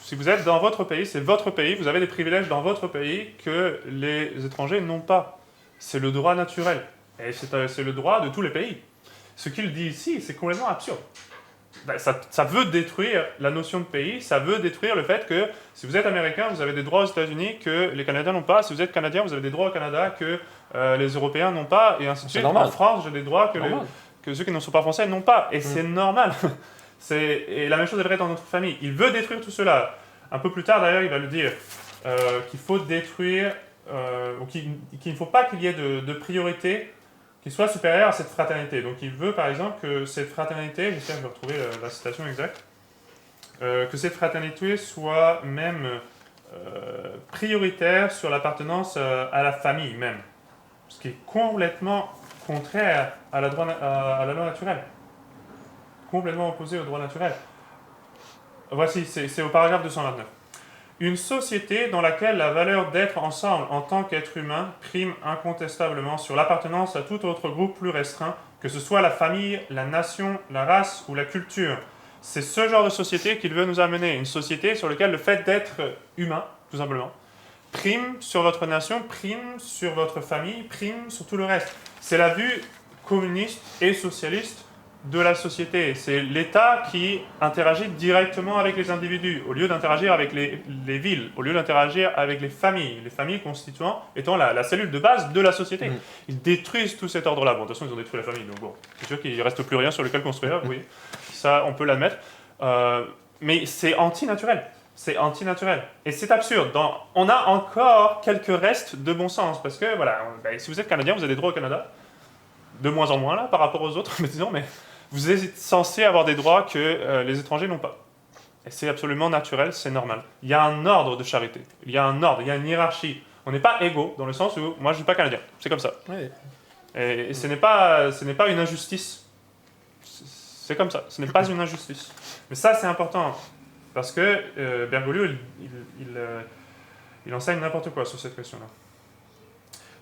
si vous êtes dans votre pays, c'est votre pays, vous avez des privilèges dans votre pays que les étrangers n'ont pas. C'est le droit naturel. Et c'est le droit de tous les pays. Ce qu'il dit ici, c'est complètement absurde. Ben, ça veut détruire la notion de pays, ça veut détruire le fait que si vous êtes américain, vous avez des droits aux États-Unis que les Canadiens n'ont pas. Si vous êtes canadien, vous avez des droits au Canada que les Européens n'ont pas, et ainsi de suite. En France, j'ai des droits que ceux qui ne sont pas français n'ont pas. Et c'est normal. Et la même chose est vraie dans notre famille. Il veut détruire tout cela. Un peu plus tard, d'ailleurs, il va le dire qu'il faut détruire, qu'il ne faut pas qu'il y ait de priorité qui soit supérieur à cette fraternité. Donc il veut par exemple que cette fraternité, j'espère que je vais retrouver la citation exacte, que cette fraternité soit même prioritaire sur l'appartenance à la famille même. Ce qui est complètement contraire à la loi naturelle. Complètement opposé au droit naturel. Voici, c'est au paragraphe 229. Une société dans laquelle la valeur d'être ensemble en tant qu'être humain prime incontestablement sur l'appartenance à tout autre groupe plus restreint que ce soit la famille, la nation, la race ou la culture. C'est ce genre de société qu'il veut nous amener, une société sur laquelle le fait d'être humain, tout simplement, prime sur votre nation, prime sur votre famille, prime sur tout le reste. C'est la vue communiste et socialiste de la société. C'est l'État qui interagit directement avec les individus, au lieu d'interagir avec les villes, au lieu d'interagir avec les familles constituant étant la cellule de base de la société. Ils détruisent tout cet ordre-là. Bon, de toute façon, ils ont détruit la famille, donc bon, c'est sûr qu'il ne reste plus rien sur lequel construire, oui, ça, on peut l'admettre. Mais c'est antinaturel. C'est antinaturel. Et c'est absurde. On a encore quelques restes de bon sens, parce que, voilà, si vous êtes Canadien, vous avez des droits au Canada, de moins en moins, là, par rapport aux autres, mais disons, mais vous êtes censé avoir des droits que les étrangers n'ont pas. Et c'est absolument naturel, c'est normal. Il y a un ordre de charité, il y a un ordre, il y a une hiérarchie. On n'est pas égaux, dans le sens où, moi je ne suis pas Canadien, c'est comme ça. Oui. Et ce n'est pas une injustice. C'est comme ça, ce n'est pas une injustice. Mais ça, c'est important, parce que Bergoglio, il enseigne n'importe quoi sur cette question-là.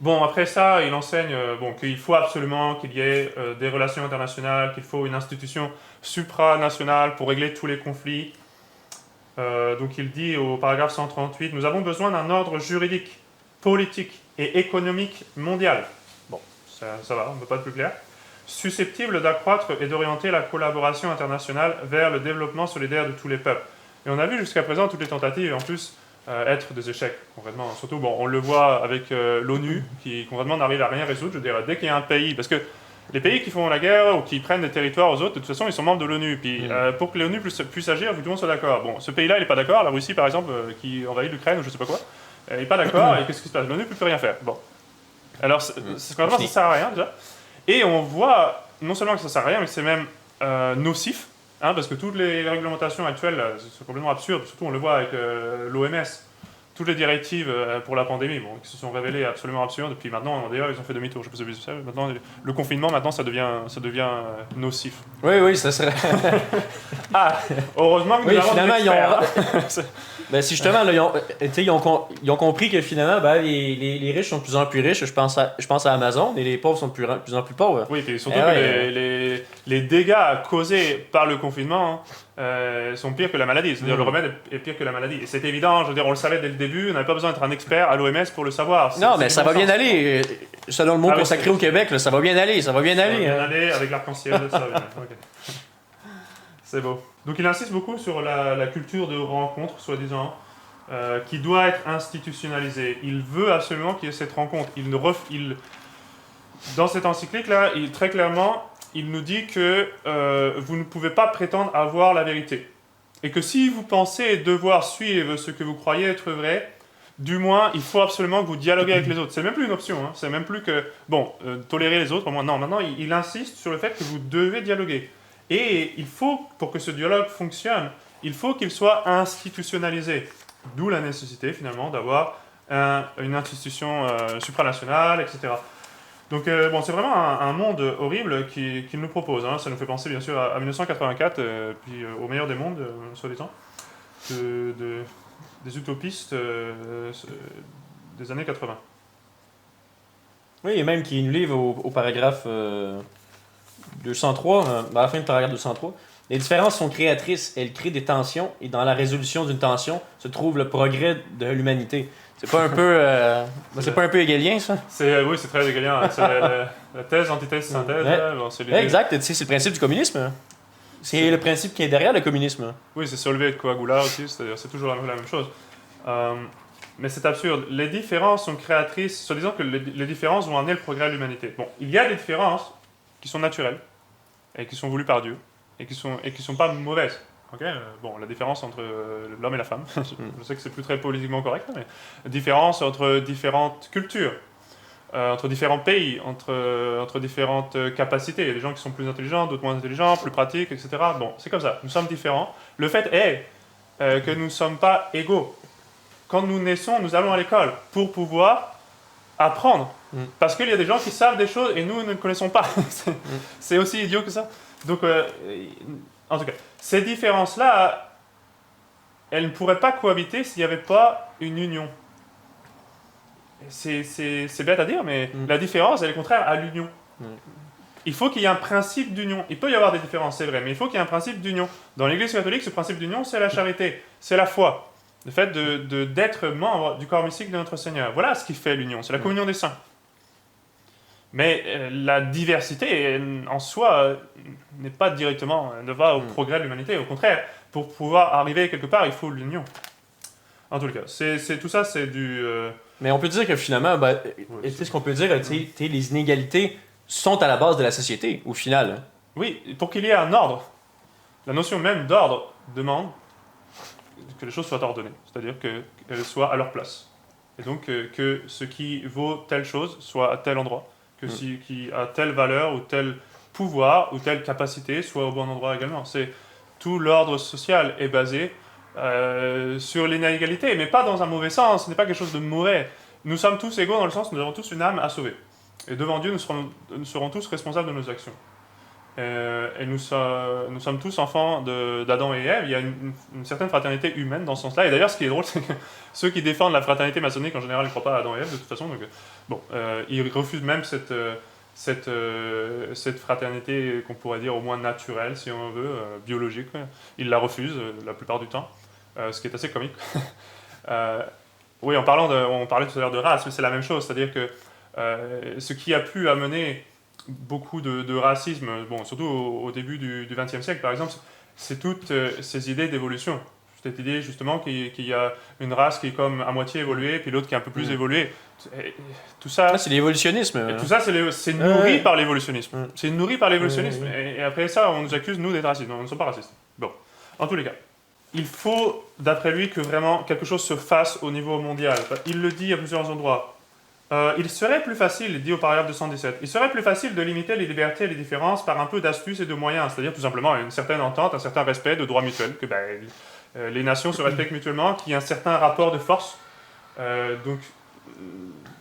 Bon, après ça, il enseigne qu'il faut absolument qu'il y ait des relations internationales, qu'il faut une institution supranationale pour régler tous les conflits. Donc il dit au paragraphe 138, « Nous avons besoin d'un ordre juridique, politique et économique mondial. » Bon, ça va, on ne peut pas être plus clair. « Susceptible d'accroître et d'orienter la collaboration internationale vers le développement solidaire de tous les peuples. » Et on a vu jusqu'à présent toutes les tentatives, en plus, être des échecs, concrètement. Surtout, on le voit avec l'ONU, qui concrètement n'arrive à rien résoudre. Je dirais, dès qu'il y a un pays, parce que les pays qui font la guerre ou qui prennent des territoires aux autres, de toute façon, ils sont membres de l'ONU. Puis pour que l'ONU puisse agir, il faut que tout le monde soit d'accord. Bon, ce pays-là, il n'est pas d'accord. La Russie, par exemple, qui envahit l'Ukraine ou je sais pas quoi, il n'est pas d'accord. Et qu'est-ce qui se passe? L'ONU ne peut plus rien faire. Bon. Alors, concrètement, ça ne sert à rien, déjà. Et on voit, non seulement que ça ne sert à rien, mais que c'est même nocif. Parce que toutes les réglementations actuelles, c'est complètement absurde. Surtout, on le voit avec l'OMS. Toutes les directives pour la pandémie, qui se sont révélées absolument absurdes. Puis maintenant, d'ailleurs, ils ont fait demi-tour. Je ne sais pas si vous savez. Maintenant, le confinement, maintenant, ça devient nocif. Oui, ça serait... Heureusement que nous avons finalement, des experts. Ben, si justement, là, ils ont compris que finalement, les riches sont de plus en plus riches. Je pense à Amazon, et les pauvres sont de plus en plus pauvres. Oui, et surtout que les dégâts causés par le confinement sont pires que la maladie. C'est-à-dire le remède est pire que la maladie. Et c'est évident, je veux dire, on le savait dès le début, on n'avait pas besoin d'être un expert à l'OMS pour le savoir. Non, mais ça va bien aller. Selon le mot consacré au Québec, là, ça va bien aller. Ça va bien aller. Ça va bien aller avec l'arc-en-ciel, ça va bien. Okay. C'est beau. Donc il insiste beaucoup sur la culture de rencontre, soi-disant, qui doit être institutionnalisée. Il veut absolument qu'il y ait cette rencontre. Dans cette encyclique-là, très clairement, il nous dit que vous ne pouvez pas prétendre avoir la vérité. Et que si vous pensez devoir suivre ce que vous croyez être vrai, du moins, il faut absolument que vous dialoguez avec les autres. C'est même plus une option. C'est même plus que, tolérer les autres. Non, maintenant, il insiste sur le fait que vous devez dialoguer. Et il faut, pour que ce dialogue fonctionne, il faut qu'il soit institutionnalisé. D'où la nécessité, finalement, d'avoir une institution supranationale, etc. Donc, c'est vraiment un monde horrible qu'il nous propose. Ça nous fait penser, bien sûr, à 1984, puis au meilleur des mondes, soi-disant, des utopistes des années 80. Oui, et même qui nous livre au paragraphe 203, à la fin du paragraphe 203. Les différences sont créatrices, elles créent des tensions, et dans la résolution d'une tension se trouve le progrès de l'humanité. C'est pas un peu, c'est pas un peu hegelien, ça? Oui, c'est très hegelien. C'est la thèse, antithèse, synthèse. Exact, c'est le principe du communisme. C'est le principe qui est derrière le communisme. Oui, c'est Solvay et Coagula aussi, c'est-à-dire c'est toujours la même chose. Mais c'est absurde. Les différences sont créatrices, soi-disant que les différences vont amener le progrès de l'humanité. Bon, il y a des différences qui sont naturelles et qui sont voulues par Dieu et qui sont pas mauvaises. Okay, la différence entre l'homme et la femme, je sais que c'est plus très politiquement correct, mais la différence entre différentes cultures, entre différents pays, entre différentes capacités. Il y a des gens qui sont plus intelligents, d'autres moins intelligents, plus pratiques, etc. Bon, c'est comme ça, nous sommes différents. Le fait est que nous ne sommes pas égaux. Quand nous naissons, nous allons à l'école pour pouvoir apprendre. Parce qu'il y a des gens qui savent des choses et nous ne connaissons pas. C'est aussi idiot que ça. Donc, en tout cas, ces différences-là, elles ne pourraient pas cohabiter s'il n'y avait pas une union. C'est bête à dire, mais la différence, elle est contraire à l'union. il faut qu'il y ait un principe d'union. Il peut y avoir des différences, c'est vrai, mais il faut qu'il y ait un principe d'union. Dans l'Église catholique, ce principe d'union, c'est la charité, c'est la foi. Le fait d'être membre du corps mystique de notre Seigneur. Voilà ce qui fait l'union, c'est la communion des saints. Mais la diversité, en soi, n'est pas directement, ne va au progrès de l'humanité. Au contraire, pour pouvoir arriver quelque part, il faut l'union. En tout cas, tout ça, c'est du... Mais on peut dire que finalement, ce qu'on peut dire, les inégalités sont à la base de la société, au final. Oui, pour qu'il y ait un ordre, la notion même d'ordre demande que les choses soient ordonnées, c'est-à-dire qu'elles soient à leur place. Et donc que ce qui vaut telle chose soit à tel endroit, que ce qui a telle valeur ou tel pouvoir ou telle capacité soit au bon endroit également. Tout l'ordre social est basé sur l'inégalité, mais pas dans un mauvais sens, ce n'est pas quelque chose de mauvais. Nous sommes tous égaux dans le sens où nous avons tous une âme à sauver. Et devant Dieu, nous serons tous responsables de nos actions. Et nous sommes tous enfants d'Adam et Ève. Il y a une certaine fraternité humaine dans ce sens-là. Et d'ailleurs, ce qui est drôle, c'est que ceux qui défendent la fraternité maçonnique, en général, ne croient pas à Adam et Ève, de toute façon. Donc, ils refusent même cette fraternité qu'on pourrait dire au moins naturelle, si on veut, biologique. Ils la refusent la plupart du temps, ce qui est assez comique. Oui, on parlait tout à l'heure de race, mais c'est la même chose. C'est-à-dire que ce qui a pu amener beaucoup de racisme, surtout au début du XXe siècle par exemple, c'est toutes ces idées d'évolution. Cette idée justement qu'il y a une race qui est comme à moitié évoluée, puis l'autre qui est un peu plus évoluée. Et tout ça, c'est l'évolutionnisme. Tout ça, c'est nourri par l'évolutionnisme. C'est nourri par l'évolutionnisme. Et après ça, on nous accuse, nous, d'être racistes. Non, nous ne sommes pas racistes. Bon, en tous les cas. Il faut, d'après lui, que vraiment quelque chose se fasse au niveau mondial. Il le dit à plusieurs endroits. Il serait plus facile, il dit au paragraphe 217, il serait plus facile de limiter les libertés et les différences par un peu d'astuce et de moyens, c'est-à-dire tout simplement une certaine entente, un certain respect de droits mutuels, que les nations se respectent mutuellement, qu'il y ait un certain rapport de force.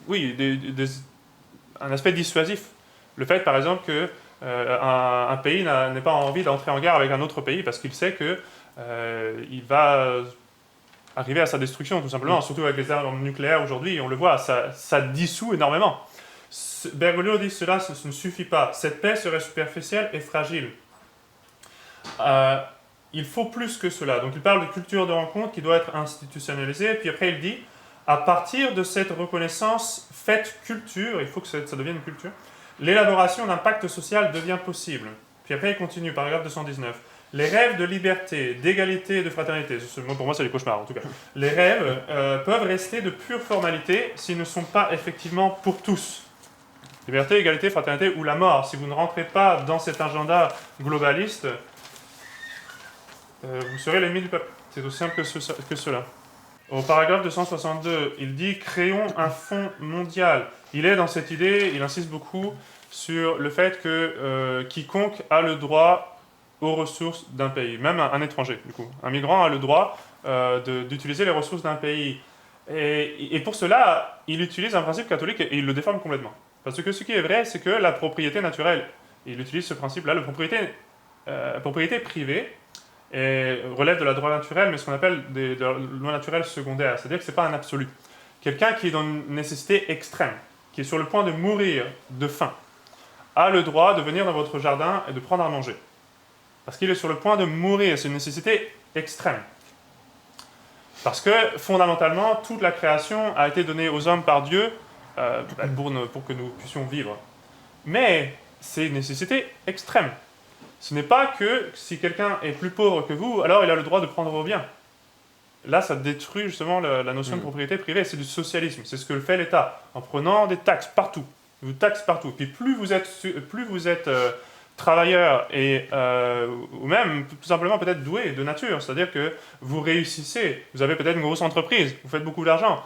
Oui, un aspect dissuasif. Le fait, par exemple, que un pays n'ait pas envie d'entrer en guerre avec un autre pays parce qu'il sait que il va arriver à sa destruction, tout simplement, surtout avec les armes nucléaires aujourd'hui, on le voit, ça dissout énormément. Bergoglio dit cela, ce ne suffit pas. Cette paix serait superficielle et fragile. Il faut plus que cela. Donc il parle de culture de rencontre qui doit être institutionnalisée, puis après il dit, à partir de cette reconnaissance faite culture, il faut que ça devienne une culture, l'élaboration d'un pacte social devient possible. Puis après il continue, paragraphe 219. Les rêves de liberté, d'égalité et de fraternité, pour moi c'est des cauchemars en tout cas, les rêves peuvent rester de pure formalité s'ils ne sont pas effectivement pour tous. Liberté, égalité, fraternité ou la mort. Si vous ne rentrez pas dans cet agenda globaliste, vous serez l'ennemi du peuple. C'est aussi simple que cela. Au paragraphe 262, il dit « Créons un fonds mondial ». Il est dans cette idée, il insiste beaucoup sur le fait que quiconque a le droit aux ressources d'un pays, même un étranger, du coup. Un migrant a le droit d'utiliser les ressources d'un pays. Et pour cela, il utilise un principe catholique et il le déforme complètement. Parce que ce qui est vrai, c'est que la propriété naturelle, il utilise ce principe-là, la propriété privée, relève de la loi naturelle, mais ce qu'on appelle des lois naturelles secondaires. C'est-à-dire que ce n'est pas un absolu. Quelqu'un qui est dans une nécessité extrême, qui est sur le point de mourir de faim, a le droit de venir dans votre jardin et de prendre à manger. Parce qu'il est sur le point de mourir, c'est une nécessité extrême. Parce que, fondamentalement, toute la création a été donnée aux hommes par Dieu pour que nous puissions vivre. Mais c'est une nécessité extrême. Ce n'est pas que si quelqu'un est plus pauvre que vous, alors il a le droit de prendre vos biens. Là, ça détruit justement la notion de propriété privée. C'est du socialisme. C'est ce que fait l'État, en prenant des taxes partout. Il vous taxe partout. Puis plus vous êtes travailleur ou même tout simplement peut-être doué de nature, c'est-à-dire que vous réussissez, vous avez peut-être une grosse entreprise, vous faites beaucoup d'argent,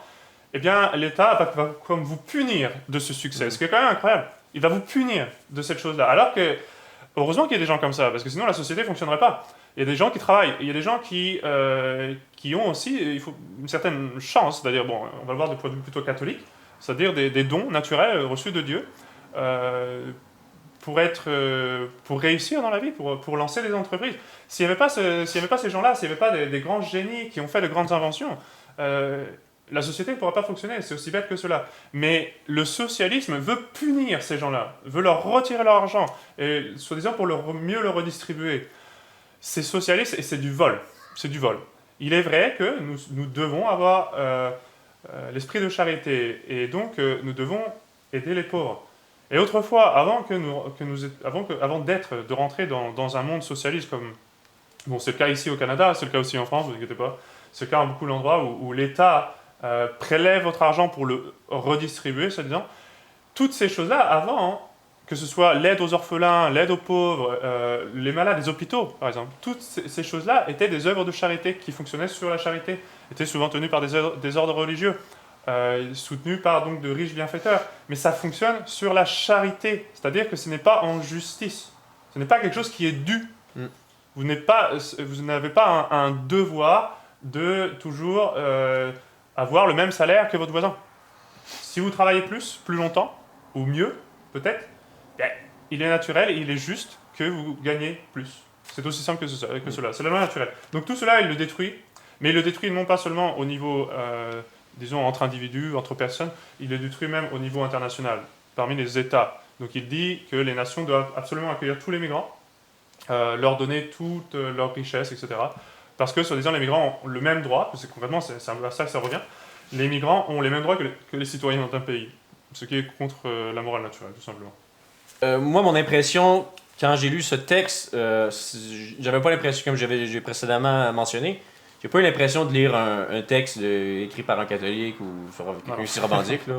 eh bien l'État va comme vous punir de ce succès, ce qui est quand même incroyable. Il va vous punir de cette chose-là. Alors que, heureusement qu'il y a des gens comme ça, parce que sinon la société ne fonctionnerait pas. Il y a des gens qui travaillent, il y a des gens qui ont aussi une certaine chance, c'est-à-dire, on va le voir de point de vue plutôt catholique, c'est-à-dire des dons naturels reçus de Dieu, pour réussir dans la vie, pour lancer des entreprises. S'il n'y avait pas ces gens-là, s'il n'y avait pas des grands génies qui ont fait de grandes inventions, la société ne pourra pas fonctionner, c'est aussi bête que cela. Mais le socialisme veut punir ces gens-là, veut leur retirer leur argent, et soi-disant pour mieux le redistribuer. C'est socialiste et c'est du vol. C'est du vol. Il est vrai que nous devons avoir l'esprit de charité, et donc nous devons aider les pauvres. Et autrefois, avant de rentrer dans un monde socialiste comme... Bon, c'est le cas ici au Canada, c'est le cas aussi en France, vous inquiétez pas. C'est le cas dans beaucoup d'endroits où l'État prélève votre argent pour le redistribuer, soi-disant. Toutes ces choses-là, avant, que ce soit l'aide aux orphelins, l'aide aux pauvres, les malades, les hôpitaux, par exemple, toutes ces choses-là étaient des œuvres de charité qui fonctionnaient sur la charité, étaient souvent tenues par des ordres religieux, soutenus par donc de riches bienfaiteurs. Mais ça fonctionne sur la charité, c'est-à-dire que ce n'est pas en justice. Ce n'est pas quelque chose qui est dû. Vous n'avez pas un devoir de toujours avoir le même salaire que votre voisin. Si vous travaillez plus longtemps, ou mieux, peut-être, il est naturel et il est juste que vous gagnez plus. C'est aussi simple que cela. C'est la loi naturelle. Donc tout cela, il le détruit, mais il le détruit non pas seulement au niveau, disons, entre individus, entre personnes, il le détruit même au niveau international, parmi les États. Donc il dit que les nations doivent absolument accueillir tous les migrants, leur donner toute leur richesse, etc. Parce que, soi-disant, les migrants ont le même droit, parce que concrètement, c'est à ça que ça revient, les migrants ont les mêmes droits que les citoyens d'un pays, ce qui est contre la morale naturelle, tout simplement. Moi, mon impression, quand j'ai lu ce texte, j'avais pas l'impression, comme j'ai précédemment mentionné, j'ai pas eu l'impression de lire un texte écrit par un catholique ou quelqu'un qui se revendique, là,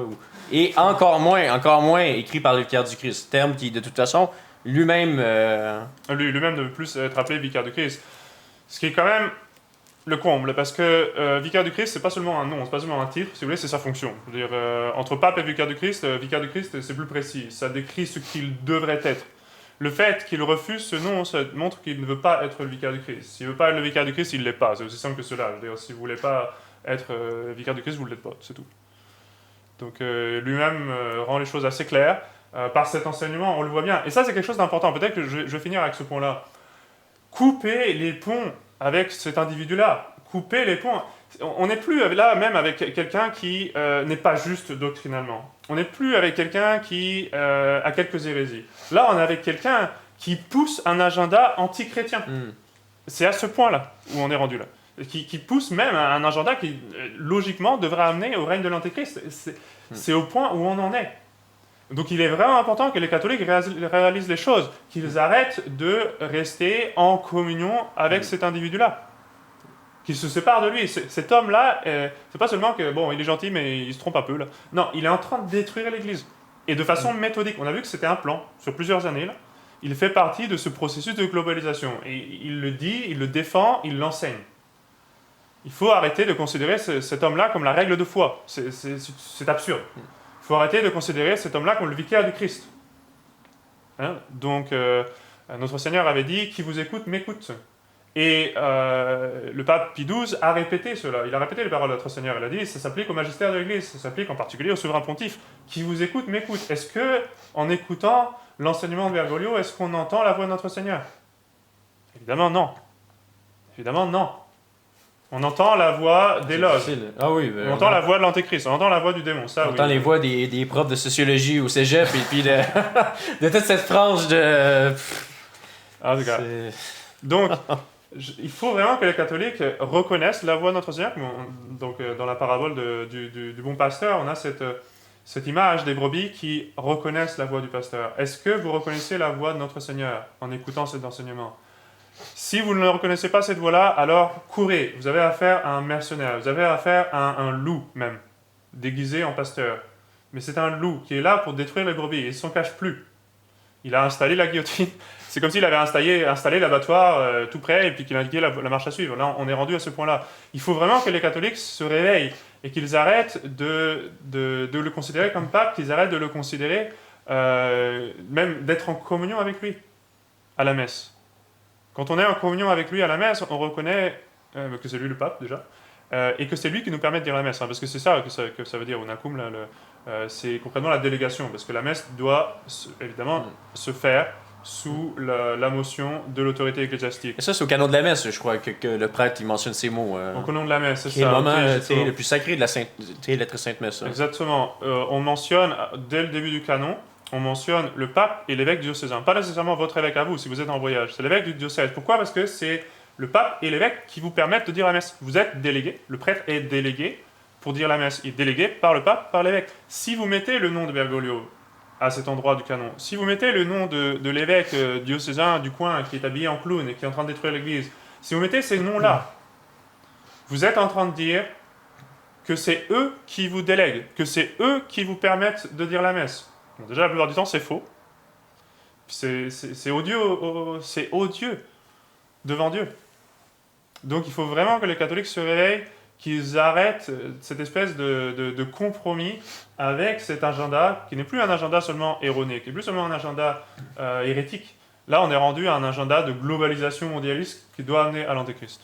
et encore moins écrit par le vicaire du Christ, terme qui, de toute façon, lui-même ne veut plus être appelé vicaire du Christ. Ce qui est quand même le comble, parce que vicaire du Christ, c'est pas seulement un nom, c'est pas seulement un titre, si vous voulez, c'est sa fonction. Je veux dire, entre pape et vicaire du Christ, c'est plus précis. Ça décrit ce qu'il devrait être. Le fait qu'il refuse ce nom, ça montre qu'il ne veut pas être le vicaire du Christ. S'il ne veut pas être le vicaire du Christ, il ne l'est pas. C'est aussi simple que cela. Je veux dire, si vous ne voulez pas être vicaire du Christ, vous ne l'êtes pas, c'est tout. Donc lui-même rend les choses assez claires. Par cet enseignement, on le voit bien. Et ça, c'est quelque chose d'important. Peut-être que je vais finir avec ce point-là. Couper les ponts avec cet individu-là. Couper les ponts. On n'est plus là même avec quelqu'un qui n'est pas juste doctrinalement. On n'est plus avec quelqu'un qui a quelques hérésies. Là, on est avec quelqu'un qui pousse un agenda anti-chrétien. C'est à ce point-là où on est rendu là. Qui pousse même un agenda qui, logiquement, devrait amener au règne de l'Antéchrist. C'est au point où on en est. Donc il est vraiment important que les catholiques réalisent les choses, qu'ils arrêtent de rester en communion avec cet individu-là, qu'ils se séparent de lui. Cet homme-là, c'est pas seulement que, bon, il est gentil, mais il se trompe un peu, là. Non, il est en train de détruire l'Église. Et de façon méthodique. On a vu que c'était un plan, sur plusieurs années, là. Il fait partie de ce processus de globalisation. Et il le dit, il le défend, il l'enseigne. Il faut arrêter de considérer cet homme-là comme la règle de foi. C'est absurde. Il faut arrêter de considérer cet homme-là comme le vicaire du Christ. Hein? Donc, notre Seigneur avait dit « Qui vous écoute, m'écoute ». Et le pape Pie XII a répété cela. Il a répété les paroles de notre Seigneur. Il a dit « Ça s'applique au magistère de l'Église, ça s'applique en particulier au souverain pontife. Qui vous écoute, m'écoute ». Est-ce que, en écoutant l'enseignement de Bergoglio, est-ce qu'on entend la voix de notre Seigneur? Évidemment, non. Évidemment, non. On entend la voix des loges. Ah oui, on entend la voix de l'Antéchrist, on entend la voix du démon. Ça, on entend les voix des profs de sociologie au cégep et puis de toute cette frange de... En tout cas. Donc, il faut vraiment que les catholiques reconnaissent la voix de notre Seigneur. Donc, dans la parabole du bon pasteur, on a cette image des brebis qui reconnaissent la voix du pasteur. Est-ce que vous reconnaissez la voix de notre Seigneur en écoutant cet enseignement? Si vous ne reconnaissez pas cette voix-là, alors courez. Vous avez affaire à un mercenaire, vous avez affaire à un loup même, déguisé en pasteur. Mais c'est un loup qui est là pour détruire les brebis, il ne s'en cache plus. Il a installé la guillotine. C'est comme s'il avait installé l'abattoir tout près et puis qu'il indiquait la marche à suivre. Là, on est rendu à ce point-là. Il faut vraiment que les catholiques se réveillent et qu'ils arrêtent de le considérer comme pape, qu'ils arrêtent de le considérer, même d'être en communion avec lui à la messe. Quand on est en communion avec lui à la messe, on reconnaît que c'est lui le pape déjà, et que c'est lui qui nous permet de dire la messe, hein, parce que c'est ça que ça veut dire, unacum, là, c'est concrètement la délégation, parce que la messe doit évidemment se faire sous la motion de l'autorité ecclésiastique. Et ça, c'est au canon de la messe, je crois, que le prêtre il mentionne ces mots. Donc au nom de la messe, c'est qui est ça. le moment justement. le plus sacré de la lettre Sainte Messe. Ça. Exactement. On mentionne, dès le début du canon, on mentionne le pape et l'évêque diocésain. Pas nécessairement votre évêque à vous, si vous êtes en voyage. C'est l'évêque du diocèse. Pourquoi? Parce que c'est le pape et l'évêque qui vous permettent de dire la messe. Vous êtes délégué, le prêtre est délégué pour dire la messe. Il est délégué par le pape, par l'évêque. Si vous mettez le nom de Bergoglio à cet endroit du canon, si vous mettez le nom de l'évêque diocésain du coin qui est habillé en clown et qui est en train de détruire l'église, si vous mettez ces noms-là, vous êtes en train de dire que c'est eux qui vous délèguent, que c'est eux qui vous permettent de dire la messe. Bon, déjà, la plupart du temps, c'est faux. C'est odieux devant Dieu. Donc il faut vraiment que les catholiques se réveillent, qu'ils arrêtent cette espèce de compromis avec cet agenda, qui n'est plus un agenda seulement erroné, qui n'est plus seulement un agenda hérétique. Là, on est rendu à un agenda de globalisation mondialiste qui doit amener à l'Antéchrist.